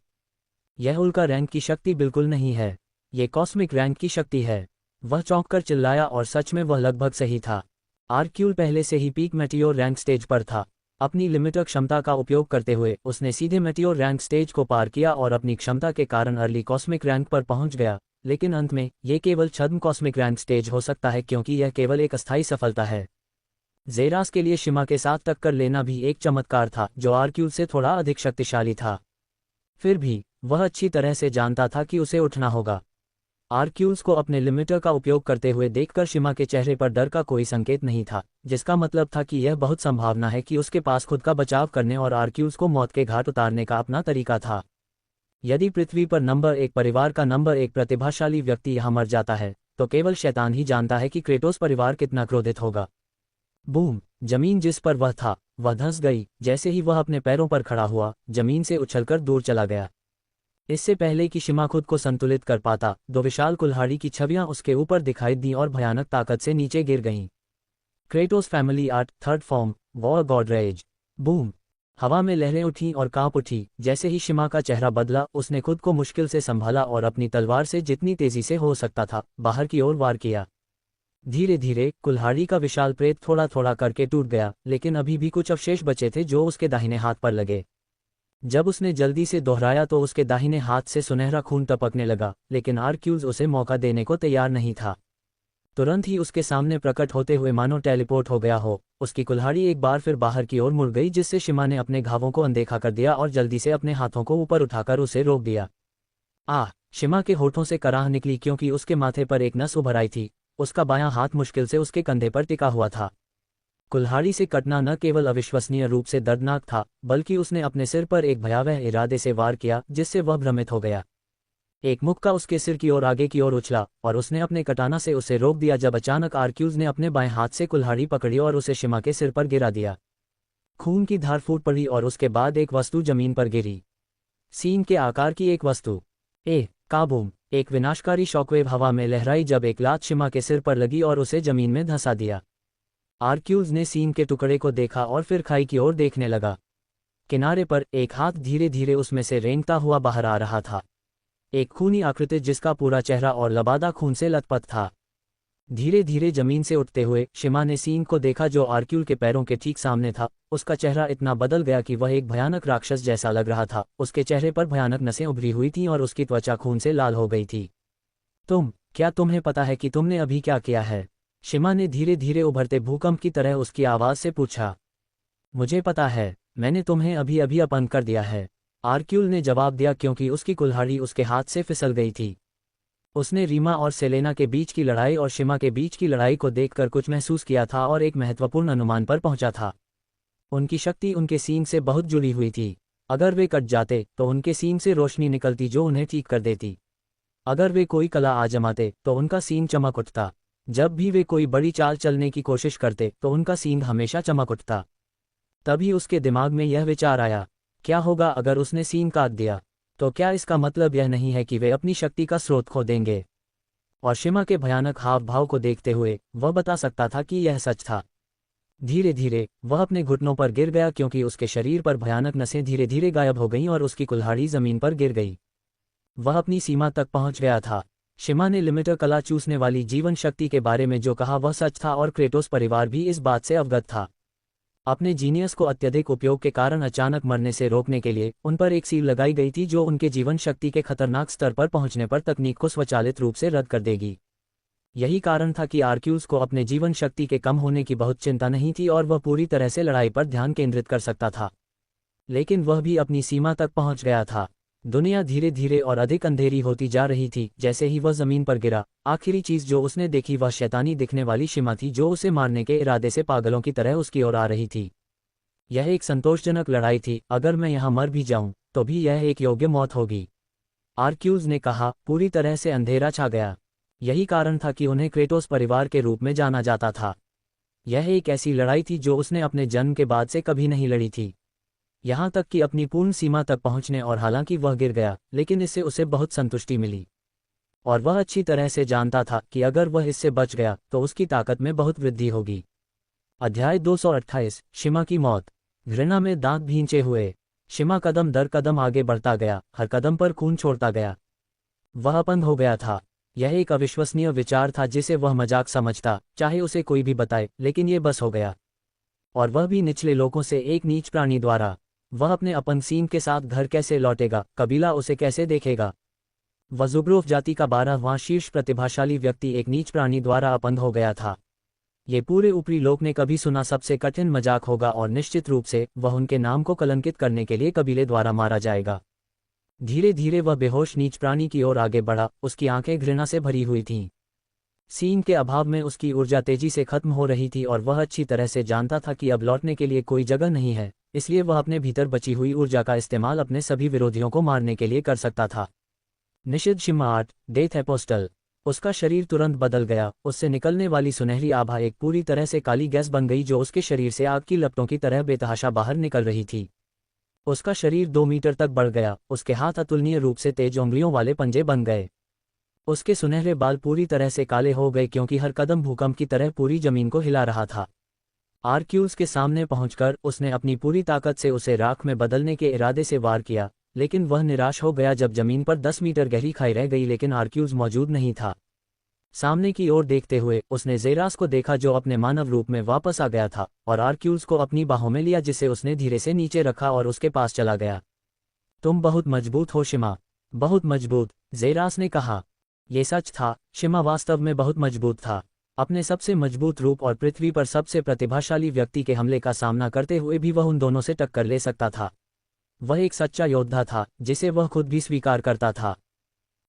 यह उल्का रैंक की शक्ति बिल्कुल नहीं है, ये कॉस्मिक रैंक की शक्ति है। वह चौंककर चिल्लाया और सच में वह लगभग सही था। आर्क्यूल पहले से ही पीक मेटियोर रैंक स्टेज पर था। अपनी लिमिटर क्षमता का उपयोग करते हुए उसने सीधे मेटियोर रैंक स्टेज को पार किया और अपनी क्षमता के कारण अर्ली कॉस्मिक रैंक पर पहुंच गया। लेकिन अंत में ये केवल छद्म कॉस्मिक रैंक स्टेज हो सकता है, क्योंकि यह केवल एक अस्थायी सफलता है। ज़ेरास के लिए शिमा के साथ टक्कर लेना भी एक चमत्कार था, जो आर्क्यूल से थोड़ा अधिक शक्तिशाली था। फिर भी वह अच्छी तरह से जानता था कि उसे उठना होगा। आर्क्यूल्स को अपने लिमिटर का उपयोग करते हुए देखकर शिमा के चेहरे पर डर का कोई संकेत नहीं था, जिसका मतलब था कि यह बहुत संभावना है कि उसके पास खुद का बचाव करने और आर्क्यूल्स को मौत के घाट उतारने का अपना तरीका था। यदि पृथ्वी पर नंबर 1 परिवार का नंबर 1 प्रतिभाशाली व्यक्ति यहां मर जाता है, तो केवल शैतान ही जानता है कि क्रेटोस परिवार कितना क्रोधित होगा। बूम। जमीन जिस पर वह था, वह धंस गई। जैसे ही वह अपने पैरों पर खड़ा हुआ, जमीन से उछलकर दूर चला गया। इससे पहले कि शिमा खुद को संतुलित कर पाता, 2 विशाल कुल्हाड़ी की छवियां उसके ऊपर दिखाई दी और भयानक ताकत से नीचे गिर गईं। Kratos family art, third form, war God raise. Boom. हवा में लहरें उठीं और कांप उठी। जैसे ही शिमा का चेहरा बदला, उसने खुद को मुश्किल से संभाला और अपनी तलवार से जितनी तेजी से हो सकता था बाहर की ओर वार किया। धीरे धीरे कुल्हाड़ी का विशाल प्रेत थोड़ा थोड़ा करके टूट गया, लेकिन अभी भी कुछ अवशेष बचे थे जो उसके दाहिने हाथ पर लगे। जब उसने जल्दी से दोहराया तो उसके दाहिने हाथ से सुनहरा खून टपकने लगा, लेकिन आर्क्यूल्स उसे मौका देने को तैयार नहीं था। तुरंत ही उसके सामने प्रकट होते हुए मानो टेलीपोर्ट हो गया हो, उसकी कुल्हाड़ी एक बार फिर बाहर की ओर मुड़ गई, जिससे शिमा ने अपने घावों को अनदेखा कर दिया और जल्दी से अपने हाथों को ऊपर उठाकर उसे रोक दिया। शिमा के होठों से कराह निकली क्योंकि उसके माथे पर एक नस उभर आई थी। उसका बायां हाथ मुश्किल से उसके कंधे पर टिका हुआ था। कुल्हाड़ी से कटना न केवल अविश्वसनीय रूप से दर्दनाक था, बल्कि उसने अपने सिर पर एक भयावह इरादे से वार किया जिससे वह भ्रमित हो गया। एक मुक्का उसके सिर की ओर आगे की ओर उछला और उसने अपने कटाना से उसे रोक दिया जब अचानक आर्क्यूज ने अपने बाएं हाथ से कुल्हाड़ी पकड़ी और उसे शिमा के सिर पर गिरा दिया। खून की धार फूट पड़ी और उसके बाद एक वस्तु जमीन पर गिरी। सीन के आकार की एक वस्तु। काबूम! एक विनाशकारी शॉकवेव हवा में लहराई जब एक लात शिमा के सिर पर लगी और उसे जमीन में धंसा दिया। आर्क्यूज ने सीन के टुकड़े को देखा और फिर खाई की ओर देखने लगा। किनारे पर एक हाथ धीरे धीरे उसमें से रेंगता हुआ बाहर आ रहा था। एक खूनी आकृति जिसका पूरा चेहरा और लबादा खून से लथपथ था। धीरे धीरे जमीन से उठते हुए शिमा ने सीन को देखा जो आर्क्यूल के पैरों के ठीक सामने था। उसका चेहरा इतना बदल गया कि वह एक भयानक राक्षस जैसा लग रहा था। उसके चेहरे पर भयानक नसें उभरी हुई थीं और उसकी त्वचा खून से लाल हो गई थी। क्या तुम्हें पता है कि तुमने अभी क्या किया है? शिमा ने धीरे धीरे उभरते भूकंप की तरह उसकी आवाज से पूछा। मुझे पता है, मैंने तुम्हें अभी अभी अपंग कर दिया है, आर्क्यूल ने जवाब दिया क्योंकि उसकी कुल्हाड़ी उसके हाथ से फिसल गई थी। उसने रीमा और सेलेना के बीच की लड़ाई और शिमा के बीच की लड़ाई को देखकर कुछ महसूस किया था और एक महत्वपूर्ण अनुमान पर पहुंचा था। उनकी शक्ति उनके सींग से बहुत जुड़ी हुई थी। अगर वे कट जाते तो उनके सींग से रोशनी निकलती जो उन्हें ठीक कर देती। अगर वे कोई कला आजमाते तो उनका सींग चमक उठता। जब भी वे कोई बड़ी चाल चलने की कोशिश करते तो उनका सींग हमेशा चमक उठता। तभी उसके दिमाग में यह विचार आया, क्या होगा अगर उसने सींग काट दिया? तो क्या इसका मतलब यह नहीं है कि वे अपनी शक्ति का स्रोत खो देंगे? और शिमा के भयानक हाव भाव को देखते हुए वह बता सकता था कि यह सच था। धीरे धीरे वह अपने घुटनों पर गिर गया क्योंकि उसके शरीर पर भयानक नसें धीरे धीरे गायब हो गईं और उसकी कुल्हाड़ी जमीन पर गिर गई। वह अपनी सीमा तक पहुंच गया था। शिमा ने लिमिटर कला चूसने वाली जीवन शक्ति के बारे में जो कहा वह सच था और क्रेटोस परिवार भी इस बात से अवगत था। अपने जीनियस को अत्यधिक उपयोग के कारण अचानक मरने से रोकने के लिए उन पर एक सील लगाई गई थी जो उनके जीवन शक्ति के खतरनाक स्तर पर पहुंचने पर तकनीक को स्वचालित रूप से रद्द कर देगी। यही कारण था कि आर्क्यूज को अपने जीवन शक्ति के कम होने की बहुत चिंता नहीं थी और वह पूरी तरह से लड़ाई पर ध्यान केंद्रित कर सकता था। लेकिन वह भी अपनी सीमा तक पहुंच गया था। दुनिया धीरे धीरे और अधिक अंधेरी होती जा रही थी। जैसे ही वह जमीन पर गिरा, आखिरी चीज जो उसने देखी वह शैतानी दिखने वाली शिमा थी जो उसे मारने के इरादे से पागलों की तरह उसकी ओर आ रही थी। यह एक संतोषजनक लड़ाई थी। अगर मैं यहां मर भी जाऊं तो भी यह एक योग्य मौत होगी, आर्क्यूज ने कहा। पूरी तरह से अंधेरा छा गया। यही कारण था कि उन्हें क्रेटोस परिवार के रूप में जाना जाता था। यह एक ऐसी लड़ाई थी जो उसने अपने जन्म के बाद से कभी नहीं लड़ी थी, यहां तक कि अपनी पूर्ण सीमा तक पहुंचने। और हालांकि वह गिर गया, लेकिन इससे उसे बहुत संतुष्टि मिली। और वह अच्छी तरह से जानता था कि अगर वह इससे बच गया तो उसकी ताकत में बहुत वृद्धि होगी। अध्याय 228 शिमा की मौत। घृणा में दांत भींचे हुए शिमा कदम दर कदम आगे बढ़ता गया, हर कदम पर खून छोड़ता गया। वह अपंग हो गया था। यह एक अविश्वसनीय विचार था जिसे वह मजाक समझता, चाहे उसे कोई भी बताए, लेकिन ये बस हो गया। और वह भी निचले लोगों से एक नीच प्राणी द्वारा। वह अपने अपंग सीन के साथ घर कैसे लौटेगा? कबीला उसे कैसे देखेगा? वह ज़ुब्रोफ जाति का 12वां शीर्ष प्रतिभाशाली व्यक्ति एक नीच प्राणी द्वारा अपंग हो गया था। ये पूरे ऊपरी लोक ने कभी सुना सबसे कठिन मजाक होगा और निश्चित रूप से वह उनके नाम को कलंकित करने के लिए कबीले द्वारा मारा जाएगा। धीरे धीरे वह बेहोश नीच प्राणी की ओर आगे बढ़ा। उसकी आंखें घृणा से भरी हुई थीं। सीन के अभाव में उसकी ऊर्जा तेजी से खत्म हो रही थी और वह अच्छी तरह से जानता था कि अब लौटने के लिए कोई जगह नहीं है। इसलिए वह अपने भीतर बची हुई ऊर्जा का इस्तेमाल अपने सभी विरोधियों को मारने के लिए कर सकता था। निषिद्ध शिमा 8 डेथ एपोस्टल। उसका शरीर तुरंत बदल गया। उससे निकलने वाली सुनहरी आभा एक पूरी तरह से काली गैस बन गई जो उसके शरीर से आग की लपटों की तरह बेतहाशा बाहर निकल रही थी। उसका शरीर 2 मीटर तक बढ़ गया। उसके हाथ अतुलनीय रूप से तेज उंगलियों वाले पंजे बन गए। उसके सुनहरे बाल पूरी तरह से काले हो गए क्योंकि हर कदम भूकंप की तरह पूरी जमीन को हिला रहा था। आर्क्यूज के सामने पहुंचकर उसने अपनी पूरी ताकत से उसे राख में बदलने के इरादे से वार किया, लेकिन वह निराश हो गया जब जमीन पर 10 मीटर गहरी खाई रह गई लेकिन आर्क्यूज मौजूद नहीं था। सामने की ओर देखते हुए उसने ज़ेरास को देखा जो अपने मानव रूप में वापस आ गया था और आर्क्यूज को अपनी बाहों में लिया जिसे उसने धीरे से नीचे रखा और उसके पास चला गया। तुम बहुत मजबूत हो शिमा, बहुत मजबूत, ज़ेरास ने कहा। ये सच था, शिमा वास्तव में बहुत मजबूत था। अपने सबसे मजबूत रूप और पृथ्वी पर सबसे प्रतिभाशाली व्यक्ति के हमले का सामना करते हुए भी वह उन दोनों से टक्कर ले सकता था। वह एक सच्चा योद्धा था, जिसे वह खुद भी स्वीकार करता था।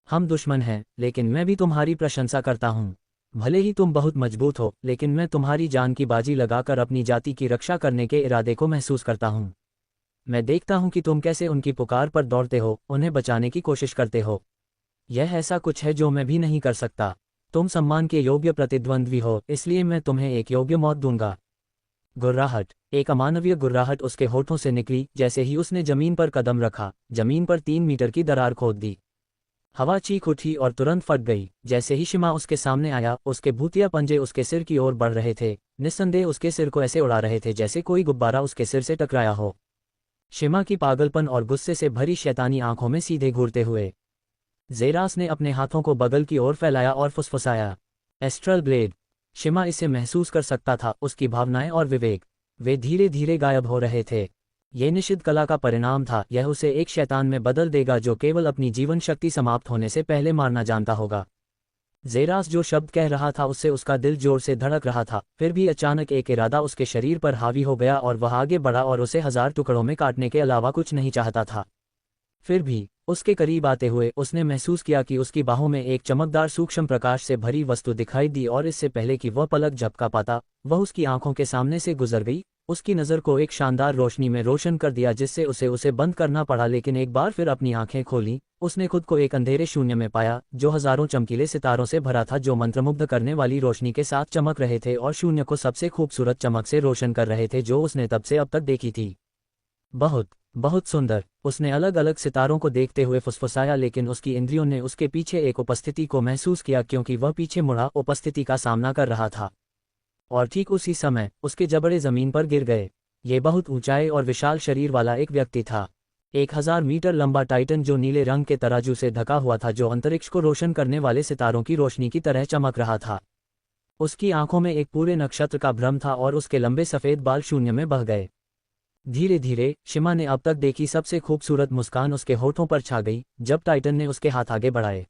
हम दुश्मन हैं, लेकिन मैं भी तुम्हारी प्रशंसा करता हूँ। भले ही तुम बहुत मजबूत हो, लेकिन मैं तुम्हारी जान की बाजी लगाकर अपनी जाति की रक्षा करने के इरादे को महसूस करता हूँ। मैं देखता हूँ कि तुम कैसे उनकी पुकार पर दौड़ते हो, उन्हें बचाने की कोशिश करते हो। यह ऐसा कुछ है जो मैं भी नहीं कर सकता। तुम सम्मान के योग्य प्रतिद्वंद्वी हो, इसलिए मैं तुम्हें एक योग्य मौत दूंगा। गुर्राहट, एक अमानवीय गुर्राहट उसके होठों से निकली जैसे ही उसने जमीन पर कदम रखा। जमीन पर 3 मीटर की दरार खोद दी। हवा चीख उठी और तुरंत फट गई। जैसे ही शिमा उसके सामने आया, उसके भूतिया पंजे उसके सिर की ओर बढ़ रहे थे, निस्संदेह उसके सिर को ऐसे उड़ा रहे थे जैसे कोई गुब्बारा उसके सिर से टकराया हो। शिमा की पागलपन और गुस्से से भरी शैतानी आंखों में सीधे घूरते हुए ज़ेरास ने अपने हाथों को बगल की ओर फैलाया और फुसफुसाया, एस्ट्रल ब्लेड। शिमा इसे महसूस कर सकता था, उसकी भावनाएं और विवेक, वे धीरे धीरे गायब हो रहे थे। ये निषिद्ध कला का परिणाम था। यह उसे एक शैतान में बदल देगा जो केवल अपनी जीवन शक्ति समाप्त होने से पहले मारना जानता होगा। ज़ेरास जो शब्द कह रहा था उससे उसका दिल जोर से धड़क रहा था। फिर भी अचानक एक इरादा उसके शरीर पर हावी हो गया और वह आगे बढ़ा और उसे 1000 टुकड़ों में काटने के अलावा कुछ नहीं चाहता था। फिर भी उसके करीब आते हुए उसने महसूस किया कि उसकी बाहों में एक चमकदार सूक्ष्म प्रकाश से भरी वस्तु दिखाई दी और इससे पहले कि वह पलक झपका पाता, वह उसकी आंखों के सामने से गुजर गई। उसकी नज़र को एक शानदार रोशनी में रोशन कर दिया जिससे उसे बंद करना पड़ा, लेकिन एक बार फिर अपनी आंखें खोली, उसने खुद को एक अंधेरे शून्य में पाया जो हजारों चमकीले सितारों से भरा था, जो मंत्रमुग्ध करने वाली रोशनी के साथ चमक रहे थे और शून्य को सबसे खूबसूरत चमक से रोशन कर रहे थे जो उसने तब से अब तक देखी थी। बहुत बहुत सुंदर, उसने अलग अलग सितारों को देखते हुए फुसफुसाया, लेकिन उसकी इंद्रियों ने उसके पीछे एक उपस्थिति को महसूस किया क्योंकि वह पीछे मुड़ा उपस्थिति का सामना कर रहा था। और ठीक उसी समय उसके जबड़े जमीन पर गिर गए। ये बहुत ऊंचाई और विशाल शरीर वाला एक व्यक्ति था, 1000 मीटर लंबा टाइटन जो नीले रंग के तराजू से ढका हुआ था, जो अंतरिक्ष को रोशन करने वाले सितारों की रोशनी की तरह चमक रहा था। उसकी आंखों में एक पूरे नक्षत्र का भ्रम था और उसके लंबे सफेद बाल शून्य में बह गए। धीरे धीरे शिमा ने अब तक देखी सबसे खूबसूरत मुस्कान उसके होठों पर छा गई जब टाइटन ने उसके हाथ आगे बढ़ाए।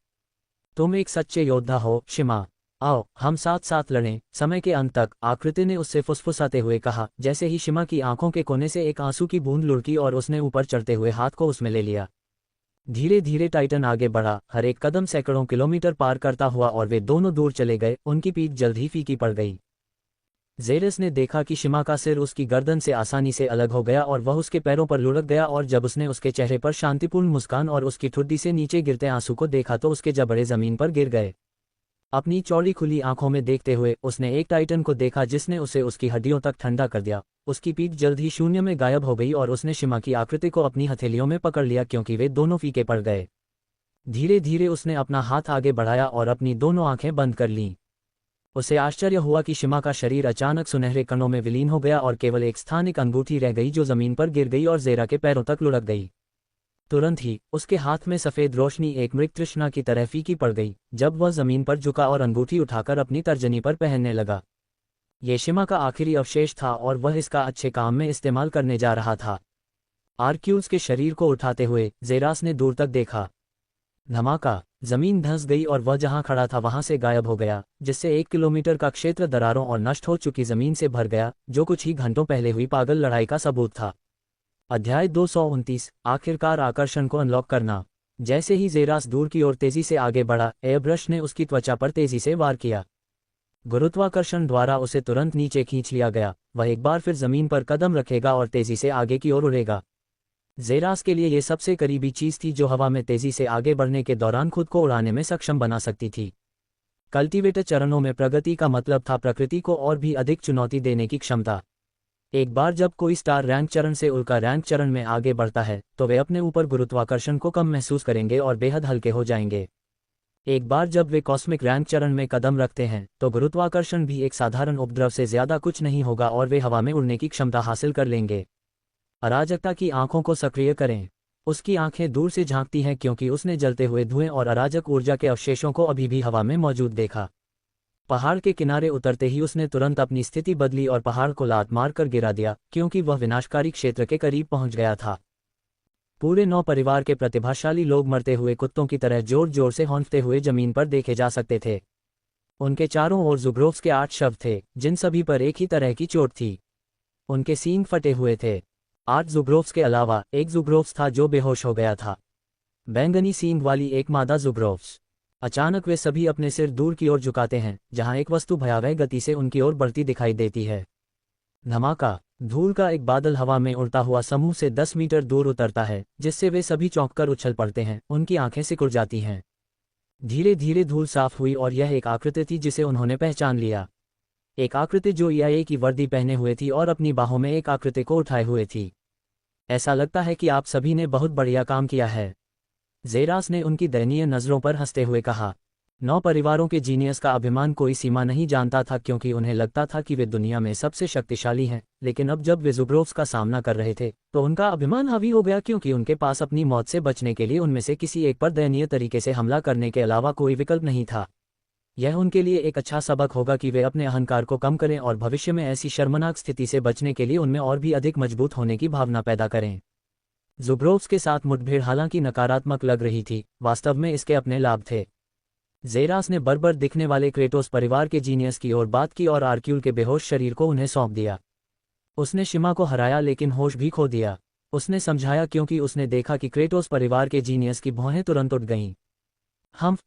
तुम एक सच्चे योद्धा हो शिमा, आओ हम साथ साथ लड़ें समय के अंत तक, आकृति ने उससे फुसफुसाते हुए कहा। जैसे ही शिमा की आंखों के कोने से एक आंसू की बूंद लुढ़की और उसने ऊपर चढ़ते हुए हाथ को उसमें ले लिया। धीरे धीरे टाइटन आगे बढ़ा, हर एक कदम सैकड़ों किलोमीटर पार करता हुआ, और वे दोनों दूर चले गए। उनकी पीठ जल्द ही फीकी पड़ गई। ज़ेरस ने देखा कि शिमा का सिर उसकी गर्दन से आसानी से अलग हो गया और वह उसके पैरों पर लुढ़क गया, और जब उसने उसके चेहरे पर शांतिपूर्ण मुस्कान और उसकी ठुड्डी से नीचे गिरते आंसू को देखा तो उसके जबड़े जमीन पर गिर गए। अपनी चौड़ी खुली आंखों में देखते हुए उसने एक टाइटन को देखा जिसने उसे उसकी हड्डियों तक ठंडा कर दिया। उसकी पीठ जल्द ही शून्य में गायब हो गई और उसने शिमा की आकृति को अपनी हथेलियों में पकड़ लिया क्योंकि वे दोनों फीके पड़ गए। धीरे धीरे उसने अपना हाथ आगे बढ़ाया और अपनी दोनों आंखें बंद कर लीं। उसे आश्चर्य हुआ कि शिमा का शरीर अचानक सुनहरे कणों में विलीन हो गया और केवल एक स्थानिक अंगूठी रह गई जो जमीन पर गिर गई और ज़ेरा के पैरों तक लुढ़क गई। तुरंत ही उसके हाथ में सफ़ेद रोशनी एक मृग तृष्णा की तरह फीकी पड़ गई जब वह जमीन पर झुका और अंगूठी उठाकर अपनी तर्जनी पर पहनने लगा। ये शिमा का आखिरी अवशेष था और वह इसका अच्छे काम में इस्तेमाल करने जा रहा था। आर्क्यूल्स के शरीर को उठाते हुए ज़ेरास ने दूर तक देखा। धमाका, जमीन धंस गई और वह जहां खड़ा था वहां से गायब हो गया, जिससे 1 किलोमीटर का क्षेत्र दरारों और नष्ट हो चुकी जमीन से भर गया, जो कुछ ही घंटों पहले हुई पागल लड़ाई का सबूत था। अध्याय 229, आखिरकार आकर्षण को अनलॉक करना। जैसे ही ज़ेरास दूर की ओर तेजी से आगे बढ़ा, एयरब्रश ने उसकी त्वचा पर तेजी से वार किया। गुरुत्वाकर्षण द्वारा उसे तुरंत नीचे खींच लिया गया। वह एक बार फिर जमीन पर कदम रखेगा और तेजी से आगे की ओर उड़ेगा। ज़ेरास के लिए यह सबसे करीबी चीज थी जो हवा में तेजी से आगे बढ़ने के दौरान खुद को उड़ाने में सक्षम बना सकती थी। कल्टीवेटर चरणों में प्रगति का मतलब था प्रकृति को और भी अधिक चुनौती देने की क्षमता। एक बार जब कोई स्टार रैंक चरण से उल्का रैंक चरण में आगे बढ़ता है तो वे अपने ऊपर गुरुत्वाकर्षण को कम महसूस करेंगे और बेहद हल्के हो जाएंगे। एक बार जब वे कॉस्मिक रैंक चरण में कदम रखते हैं तो गुरुत्वाकर्षण भी एक साधारण उपद्रव से ज्यादा कुछ नहीं होगा और वे हवा में उड़ने की क्षमता हासिल कर लेंगे। अराजकता की आंखों को सक्रिय करें। उसकी आंखें दूर से झांकती हैं क्योंकि उसने जलते हुए धुएं और अराजक ऊर्जा के अवशेषों को अभी भी हवा में मौजूद देखा। पहाड़ के किनारे उतरते ही उसने तुरंत अपनी स्थिति बदली और पहाड़ को लात मार कर गिरा दिया क्योंकि वह विनाशकारी क्षेत्र के करीब पहुंच गया था। पूरे 9 परिवार के प्रतिभाशाली लोग मरते हुए कुत्तों की तरह जोर जोर से हौंफते हुए जमीन पर देखे जा सकते थे। उनके चारों ओर ज़ुग्रोव्स के 8 शव थे, जिन सभी पर एक ही तरह की चोट थी। उनके सींग फटे हुए थे। 8 ज़ुग्रोव्स के अलावा एक ज़ुग्रोव्स था जो बेहोश हो गया था। बैंगनी सींग वाली एक मादा ज़ुग्रोव्स। अचानक वे सभी अपने सिर दूर की ओर झुकाते हैं, जहां एक वस्तु भयावह गति से उनकी ओर बढ़ती दिखाई देती है। धमाका। धूल का एक बादल हवा में उड़ता हुआ समूह से 10 मीटर दूर उतरता है, जिससे वे सभी चौंककर उछल पड़ते हैं, उनकी आंखें सिकुड़ जाती हैं। धीरे धीरे धूल साफ हुई और यह एक आकृति थी जिसे उन्होंने पहचान लिया। एक आकृति जो EIA की वर्दी पहने हुए थी और अपनी बाहों में एक आकृति को उठाए हुए थी। ऐसा लगता है कि आप सभी ने बहुत बढ़िया काम किया है, ज़ेरास ने उनकी दयनीय नज़रों पर हंसते हुए कहा। 9 परिवारों के जीनियस का अभिमान कोई सीमा नहीं जानता था, क्योंकि उन्हें लगता था कि वे दुनिया में सबसे शक्तिशाली हैं, लेकिन अब जब वे ज़ुग्रोव्स का सामना कर रहे थे तो उनका अभिमान हावी हो गया, क्योंकि उनके पास अपनी मौत से बचने के लिए उनमें से किसी एक पर दयनीय तरीके से हमला करने के अलावा कोई विकल्प नहीं था। यह उनके लिए एक अच्छा सबक होगा कि वे अपने अहंकार को कम करें और भविष्य में ऐसी शर्मनाक स्थिति से बचने के लिए उनमें और भी अधिक मजबूत होने की भावना पैदा करें। ज़ुग्रोव्स के साथ मुठभेड़ हालांकि नकारात्मक लग रही थी, वास्तव में इसके अपने लाभ थे। ज़ेरास ने बर्बर दिखने वाले क्रेटोस परिवार के जीनियस की ओर बात की और आर्क्यूल के बेहोश शरीर को उन्हें सौंप दिया। उसने शिमा को हराया लेकिन होश भी खो दिया। उसने समझाया क्योंकि उसने देखा कि क्रेटोस परिवार के जीनियस की भौहें तुरंत उठ गईं।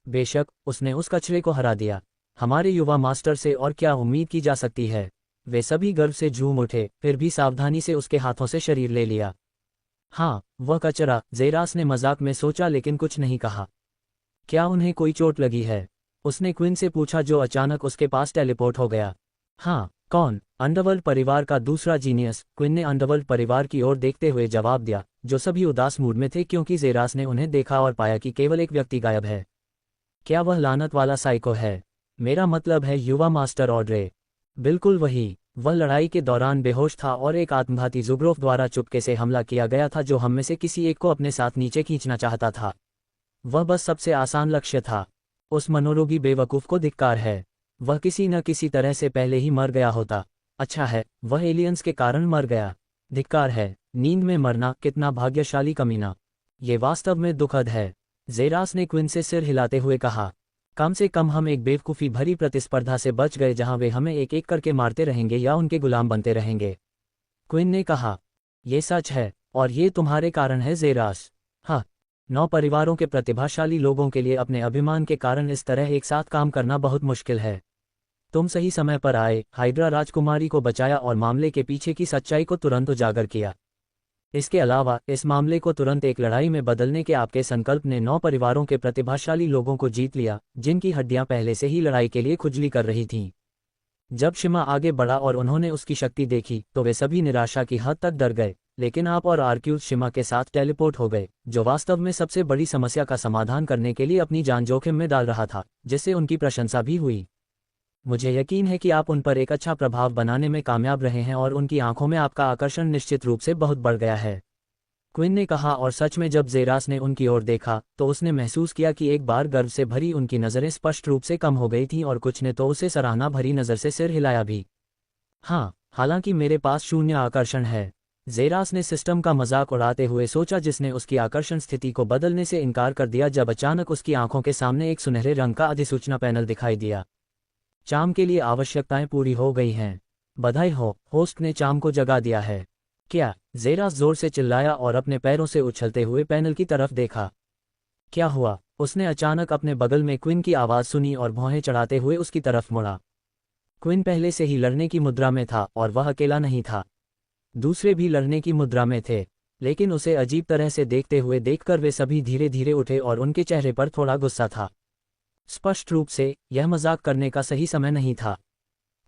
बेशक, उसने उस कचरे को हरा दिया। हमारे युवा मास्टर से और क्या उम्मीद की जा सकती है। वे सभी गर्व से झूम उठे, फिर भी सावधानी से उसके हाथों से शरीर ले लिया। हाँ, वह कचरा, ज़ेरास ने मजाक में सोचा लेकिन कुछ नहीं कहा। क्या उन्हें कोई चोट लगी है? उसने क्विन से पूछा, जो अचानक उसके पास टेलीपोर्ट हो गया। हाँ। कौन? अंडरवर्ल्ड परिवार का दूसरा जीनियस। क्विन ने अंडरवर्ल्ड परिवार की ओर देखते हुए जवाब दिया, जो सभी उदास मूड में थे क्योंकि ज़ेरास ने उन्हें देखा और पाया कि केवल एक व्यक्ति गायब है। क्या वह लानत वाला साइको है? मेरा मतलब है युवा मास्टर ऑड्रे। बिल्कुल वही। वह लड़ाई के दौरान बेहोश था और एक आत्मघाती ज़ुग्रोव द्वारा चुपके से हमला किया गया था, जो हम में से किसी एक को अपने साथ नीचे खींचना चाहता था। वह बस सबसे आसान लक्ष्य था। उस मनोरोगी बेवकूफ़ को धिक्कार है। वह किसी न किसी तरह से पहले ही मर गया होता। अच्छा है, वह एलियंस के कारण मर गया। धिक्कार है। नींद में मरना, कितना भाग्यशाली कमीना। ये वास्तव में दुखद है। ज़ेरास ने क्विन से सिर हिलाते हुए कहा। कम से कम हम एक बेवकूफ़ी भरी प्रतिस्पर्धा से बच गए जहां वे हमें एक एक करके मारते रहेंगे या उनके गुलाम बनते रहेंगे। क्विन ने कहा। यह सच है, और ये तुम्हारे कारण है ज़ेरास। हाँ। 9 परिवारों के प्रतिभाशाली लोगों के लिए अपने अभिमान के कारण इस तरह एक साथ काम करना बहुत मुश्किल है। तुम सही समय पर आए, हाइड्रा राजकुमारी को बचाया और मामले के पीछे की सच्चाई को तुरंत उजागर किया। इसके अलावा, इस मामले को तुरंत एक लड़ाई में बदलने के आपके संकल्प ने 9 परिवारों के प्रतिभाशाली लोगों को जीत लिया, जिनकी हड्डियां पहले से ही लड़ाई के लिए खुजली कर रही थीं। जब शिमा आगे बढ़ा और उन्होंने उसकी शक्ति देखी, तो वे सभी निराशा की हद तक डर गए, लेकिन आप और आर्क्यूज शिमा के साथ टेलीपोर्ट हो गए, जो वास्तव में सबसे बड़ी समस्या का समाधान करने के लिए अपनी जान जोखिम में डाल रहा था, जिससे उनकी प्रशंसा भी हुई। मुझे यकीन है कि आप उन पर एक अच्छा प्रभाव बनाने में कामयाब रहे हैं और उनकी आंखों में आपका आकर्षण निश्चित रूप से बहुत बढ़ गया है, क्विन ने कहा। और सच में जब ज़ेरास ने उनकी ओर देखा, तो उसने महसूस किया कि एक बार गर्व से भरी उनकी नज़रें स्पष्ट रूप से कम हो गई थीं और कुछ ने तो उसे सराहना भरी नज़र से सिर हिलाया भी। हाँ, हालांकि मेरे पास शून्य आकर्षण है, ज़ेरास ने सिस्टम का मजाक उड़ाते हुए सोचा, जिसने उसकी आकर्षण स्थिति को बदलने से इनकार कर दिया जब अचानक उसकी आंखों के सामने एक सुनहरे रंग का अधिसूचना पैनल दिखाई दिया। चाम के लिए आवश्यकताएं पूरी हो गई हैं। बधाई हो, होस्ट ने चाम को जगा दिया है। क्या? ज़ेरास जोर से चिल्लाया और अपने पैरों से उछलते हुए पैनल की तरफ देखा। क्या हुआ? उसने अचानक अपने बगल में क्विन की आवाज़ सुनी और भौहें चढ़ाते हुए उसकी तरफ मुड़ा। क्विन पहले से ही लड़ने की मुद्रा में था और वह अकेला नहीं था। दूसरे भी लड़ने की मुद्रा में थे, लेकिन उसे अजीब तरह से देखते हुए देखकर वे सभी धीरे धीरे उठे और उनके चेहरे पर थोड़ा गुस्सा था। स्पष्ट रूप से, यह मजाक करने का सही समय नहीं था।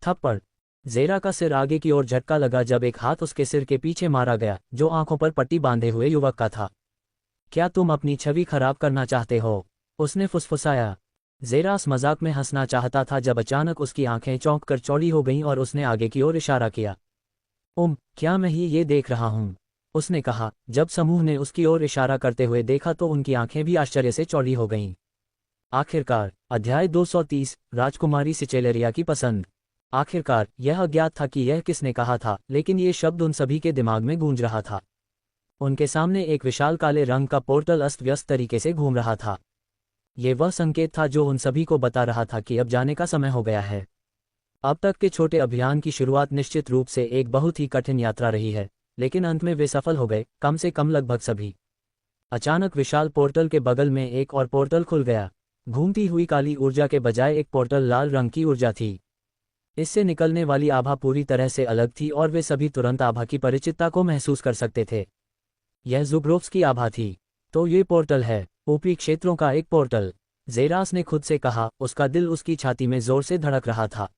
थप्पड़। ज़ेरा का सिर आगे की ओर झटका लगा जब एक हाथ उसके सिर के पीछे मारा गया, जो आंखों पर पट्टी बांधे हुए युवक का था। क्या तुम अपनी छवि खराब करना चाहते हो? उसने फुसफुसाया। ज़ेरास मजाक में हंसना चाहता था जब अचानक उसकी आंखें चौंक कर चौड़ी हो गईं और उसने आगे की ओर इशारा किया। क्या मैं ही ये देख रहा हूँ? उसने कहा। जब समूह ने उसकी ओर इशारा करते हुए देखा तो उनकी आंखें भी आश्चर्य से चौड़ी हो गईं। आखिरकार। अध्याय 230, राजकुमारी सिचेलेरिया की पसंद। आखिरकार, यह अज्ञात था कि यह किसने कहा था, लेकिन ये शब्द उन सभी के दिमाग में गूंज रहा था। उनके सामने एक विशाल काले रंग का पोर्टल अस्त व्यस्त तरीके से घूम रहा था। ये वह संकेत था जो उन सभी को बता रहा था कि अब जाने का समय हो गया है। अब तक के छोटे अभियान की शुरुआत निश्चित रूप से एक बहुत ही कठिन यात्रा रही है, लेकिन अंत में वे सफल हो गए, कम से कम लगभग सभी। अचानक विशाल पोर्टल के बगल में एक और पोर्टल खुल गया। घूमती हुई काली ऊर्जा के बजाय एक पोर्टल लाल रंग की ऊर्जा थी। इससे निकलने वाली आभा पूरी तरह से अलग थी और वे सभी तुरंत आभा की परिचितता को महसूस कर सकते थे। यह ज़ुग्रोव्स की आभा थी। तो ये पोर्टल है, ऊपरी क्षेत्रों का एक पोर्टल, ज़ेरास ने खुद से कहा, उसका दिल उसकी छाती में जोर से धड़क रहा था।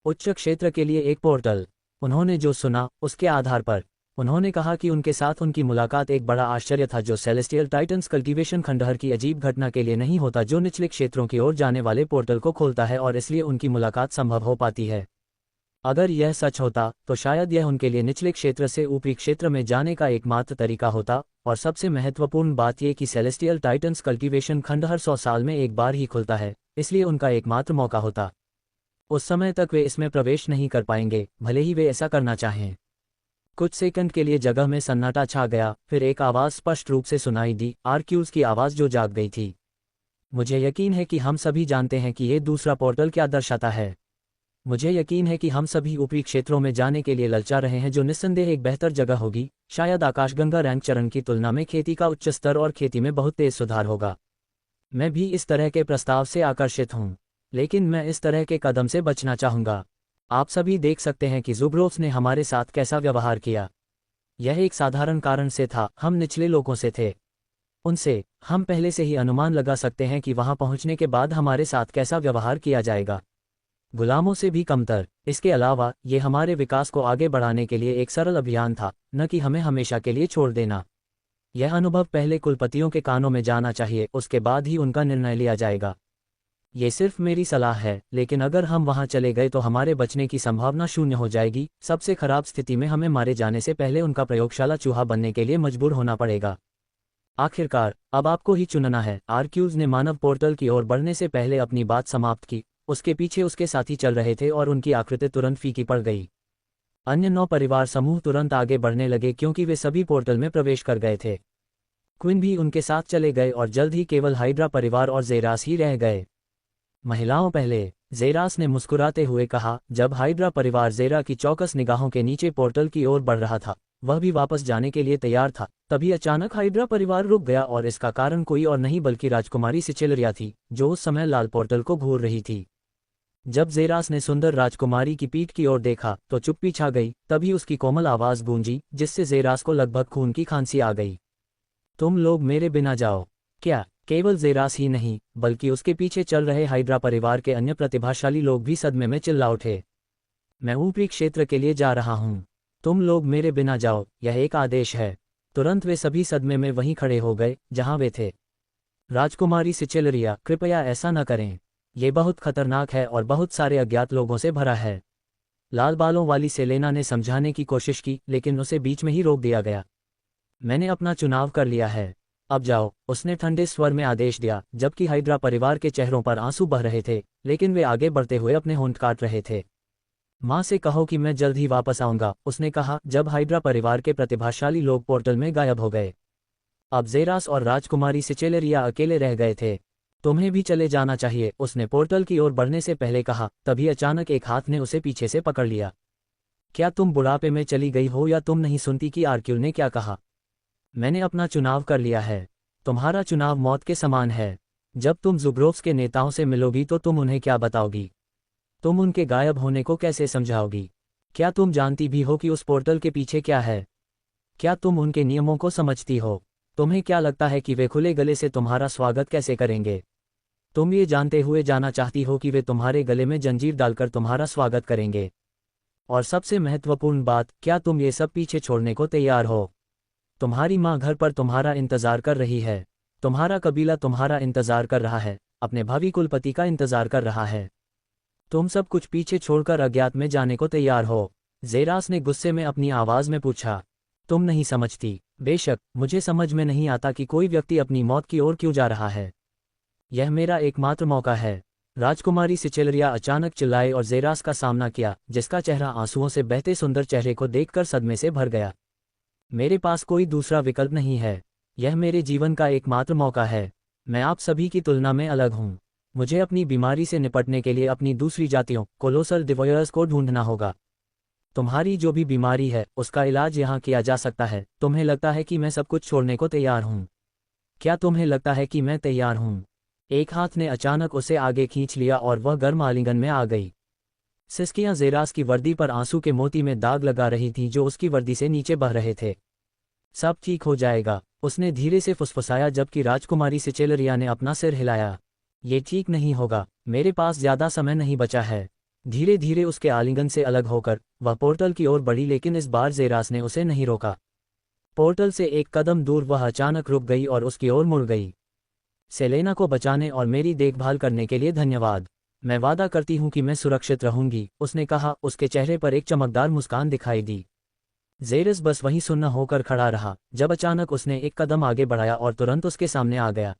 उच्च क्षेत्र के लिए एक पोर्टल। उन्होंने जो सुना उसके आधार पर उन्होंने कहा कि उनके साथ उनकी मुलाकात एक बड़ा आश्चर्य था जो सेलेस्टियल टाइटन्स कल्टीवेशन खंडहर की अजीब घटना के लिए नहीं होता जो निचले क्षेत्रों की ओर जाने वाले पोर्टल को खोलता है और इसलिए उनकी मुलाकात संभव हो पाती है। अगर यह सच होता तो शायद यह उनके लिए निचले क्षेत्र से ऊपरी क्षेत्र में जाने का एकमात्र तरीका होता, और सबसे महत्वपूर्ण बात यह कि सेलेस्टियल टाइटन्स कल्टीवेशन खंडहर 100 साल में एक बार ही खुलता है, इसलिए उनका एकमात्र मौका होता। उस समय तक वे इसमें प्रवेश नहीं कर पाएंगे, भले ही वे ऐसा करना चाहें। कुछ सेकंड के लिए जगह में सन्नाटा छा गया, फिर एक आवाज़ स्पष्ट रूप से सुनाई दी, आर्क्यूज की आवाज़ जो जाग गई थी। मुझे यकीन है कि हम सभी जानते हैं कि ये दूसरा पोर्टल क्या दर्शाता है। मुझे यकीन है कि हम सभी ऊपरी क्षेत्रों में जाने के लिए ललचा रहे हैं, जो निस्संदेह एक बेहतर जगह होगी। शायद आकाशगंगा रैंक चरण की तुलना में खेती का उच्च स्तर और खेती में बहुत तेज सुधार होगा। मैं भी इस तरह के प्रस्ताव से आकर्षित हूँ, लेकिन मैं इस तरह के कदम से बचना चाहूँगा। आप सभी देख सकते हैं कि ज़ुग्रोव्स ने हमारे साथ कैसा व्यवहार किया। यह एक साधारण कारण से था, हम निचले लोगों से थे। उनसे हम पहले से ही अनुमान लगा सकते हैं कि वहां पहुंचने के बाद हमारे साथ कैसा व्यवहार किया जाएगा। गुलामों से भी कमतर। इसके अलावा ये हमारे विकास को आगे बढ़ाने के लिए एक सरल अभियान था, न कि हमें हमेशा के लिए छोड़ देना। यह अनुभव पहले कुलपतियों के कानों में जाना चाहिए, उसके बाद ही उनका निर्णय लिया जाएगा। ये सिर्फ मेरी सलाह है, लेकिन अगर हम वहां चले गए तो हमारे बचने की संभावना शून्य हो जाएगी। सबसे खराब स्थिति में हमें मारे जाने से पहले उनका प्रयोगशाला चूहा बनने के लिए मजबूर होना पड़ेगा। आखिरकार अब आपको ही चुनना है। आर्क्यूज ने मानव पोर्टल की ओर बढ़ने से पहले अपनी बात समाप्त की। उसके पीछे उसके साथी चल रहे थे और उनकी आकृति तुरंत फीकी पड़ गई। अन्य 9 परिवार समूह तुरंत आगे बढ़ने लगे क्योंकि वे सभी पोर्टल में प्रवेश कर गए थे। क्विन भी उनके साथ चले गए और जल्द ही केवल हाइड्रा परिवार और ज़ेरास ही रह गए। महिलाओं पहले, ज़ेरास ने मुस्कुराते हुए कहा। जब हाइड्रा परिवार ज़ेरा की चौकस निगाहों के नीचे पोर्टल की ओर बढ़ रहा था, वह भी वापस जाने के लिए तैयार था, तभी अचानक हाइड्रा परिवार रुक गया और इसका कारण कोई और नहीं बल्कि राजकुमारी सिचेलरिया थी, जो उस समय लाल पोर्टल को घूर रही थी। जब ज़ेरास ने सुंदर राजकुमारी की पीठ की ओर देखा तो चुप्पी छा गई। तभी उसकी कोमल आवाज़ गूंजी, जिससे ज़ेरास को लगभग खून की खांसी आ गई। तुम लोग मेरे बिना जाओ। क्या केवल ज़ेरास ही नहीं, बल्कि उसके पीछे चल रहे हाइड्रा परिवार के अन्य प्रतिभाशाली लोग भी सदमे में चिल्ला उठे। मैं ऊपरी क्षेत्र के लिए जा रहा हूँ, तुम लोग मेरे बिना जाओ, यह एक आदेश है। तुरंत वे सभी सदमे में वहीं खड़े हो गए जहां वे थे। राजकुमारी सिचेलरिया, कृपया ऐसा न करें, ये बहुत खतरनाक है और बहुत सारे अज्ञात लोगों से भरा है। लाल बालों वाली सेलेना ने समझाने की कोशिश की, लेकिन उसे बीच में ही रोक दिया गया। मैंने अपना चुनाव कर लिया है, अब जाओ, उसने ठंडे स्वर में आदेश दिया, जबकि हाइड्रा परिवार के चेहरों पर आंसू बह रहे थे, लेकिन वे आगे बढ़ते हुए अपने होंठ काट रहे थे। माँ से कहो कि मैं जल्द ही वापस आऊंगा, उसने कहा जब हाइड्रा परिवार के प्रतिभाशाली लोग पोर्टल में गायब हो गए। अब ज़ेरास और राजकुमारी सिचेलरिया अकेले रह गए थे। तुम्हें भी चले जाना चाहिए, उसने पोर्टल की ओर बढ़ने से पहले कहा। तभी अचानक एक हाथ ने उसे पीछे से पकड़ लिया। क्या तुम बुढ़ापे में चली गई हो या तुम नहीं सुनती कि आर्क्यूल ने क्या कहा? मैंने अपना चुनाव कर लिया है। तुम्हारा चुनाव मौत के समान है। जब तुम ज़ुग्रोव्स के नेताओं से मिलोगी तो तुम उन्हें क्या बताओगी? तुम उनके गायब होने को कैसे समझाओगी? क्या तुम जानती भी हो कि उस पोर्टल के पीछे क्या है? क्या तुम उनके नियमों को समझती हो? तुम्हें क्या लगता है कि वे खुले गले से तुम्हारा स्वागत कैसे करेंगे? तुम ये जानते हुए जाना चाहती हो कि वे तुम्हारे गले में जंजीर डालकर तुम्हारा स्वागत करेंगे? और सबसे महत्वपूर्ण बात, क्या तुम ये सब पीछे छोड़ने को तैयार हो? तुम्हारी माँ घर पर तुम्हारा इंतजार कर रही है, तुम्हारा कबीला तुम्हारा इंतजार कर रहा है, अपने भावी कुलपति का इंतजार कर रहा है। तुम सब कुछ पीछे छोड़कर अज्ञात में जाने को तैयार हो? ज़ेरास ने गुस्से में अपनी आवाज़ में पूछा। तुम नहीं समझती। बेशक, मुझे समझ में नहीं आता कि कोई व्यक्ति अपनी मौत की ओर क्यों जा रहा है। यह मेरा एकमात्र मौका है। राजकुमारी सिचेलरिया अचानक चिल्लाए और ज़ेरास का सामना किया, जिसका चेहरा आंसुओं से बहते सुंदर चेहरे को देखकर सदमे से भर गया। मेरे पास कोई दूसरा विकल्प नहीं है। यह मेरे जीवन का एकमात्र मौका है। मैं आप सभी की तुलना में अलग हूँ। मुझे अपनी बीमारी से निपटने के लिए अपनी दूसरी जातियों कोलोसल डिवॉयर्स को ढूंढना होगा। तुम्हारी जो भी बीमारी है उसका इलाज यहाँ किया जा सकता है। तुम्हें लगता है कि मैं सब कुछ छोड़ने को तैयार हूँ? क्या तुम्हें लगता है कि मैं तैयार हूँ? एक हाथ ने अचानक उसे आगे खींच लिया और वह गर्म आलिंगन में आ गई। सिस्कियां जेरास की वर्दी पर आंसू के मोती में दाग लगा रही थीं जो उसकी वर्दी से नीचे बह रहे थे। सब ठीक हो जाएगा, उसने धीरे से फुसफुसाया जबकि राजकुमारी सिचेलरिया ने अपना सिर हिलाया। ये ठीक नहीं होगा, मेरे पास ज्यादा समय नहीं बचा है। धीरे धीरे उसके आलिंगन से अलग होकर वह पोर्टल की ओर बढ़ी, लेकिन इस बार जेरास ने उसे नहीं रोका। पोर्टल से एक कदम दूर वह अचानक रुक गई और उसकी ओर मुड़ गई। सेलेना को बचाने और मेरी देखभाल करने के लिए धन्यवाद। मैं वादा करती हूँ कि मैं सुरक्षित रहूंगी, उसने कहा। उसके चेहरे पर एक चमकदार मुस्कान दिखाई दी। जेरस बस वहीं सुन्न होकर खड़ा रहा जब अचानक उसने एक कदम आगे बढ़ाया और तुरंत उसके सामने आ गया।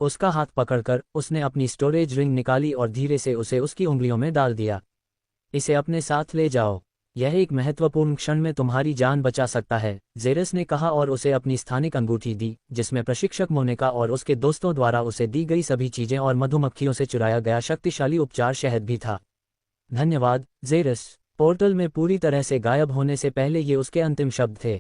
उसका हाथ पकड़कर उसने अपनी स्टोरेज रिंग निकाली और धीरे से उसे उसकी उंगलियों में डाल दिया। इसे अपने साथ ले जाओ, यह एक महत्वपूर्ण क्षण में तुम्हारी जान बचा सकता है, जेरस ने कहा और उसे अपनी स्थानिक अंगूठी दी जिसमें प्रशिक्षक मोनिका और उसके दोस्तों द्वारा उसे दी गई सभी चीजें और मधुमक्खियों से चुराया गया शक्तिशाली उपचार शहद भी था। धन्यवाद, जेरस। पोर्टल में पूरी तरह से गायब होने से पहले ये उसके अंतिम शब्द थे।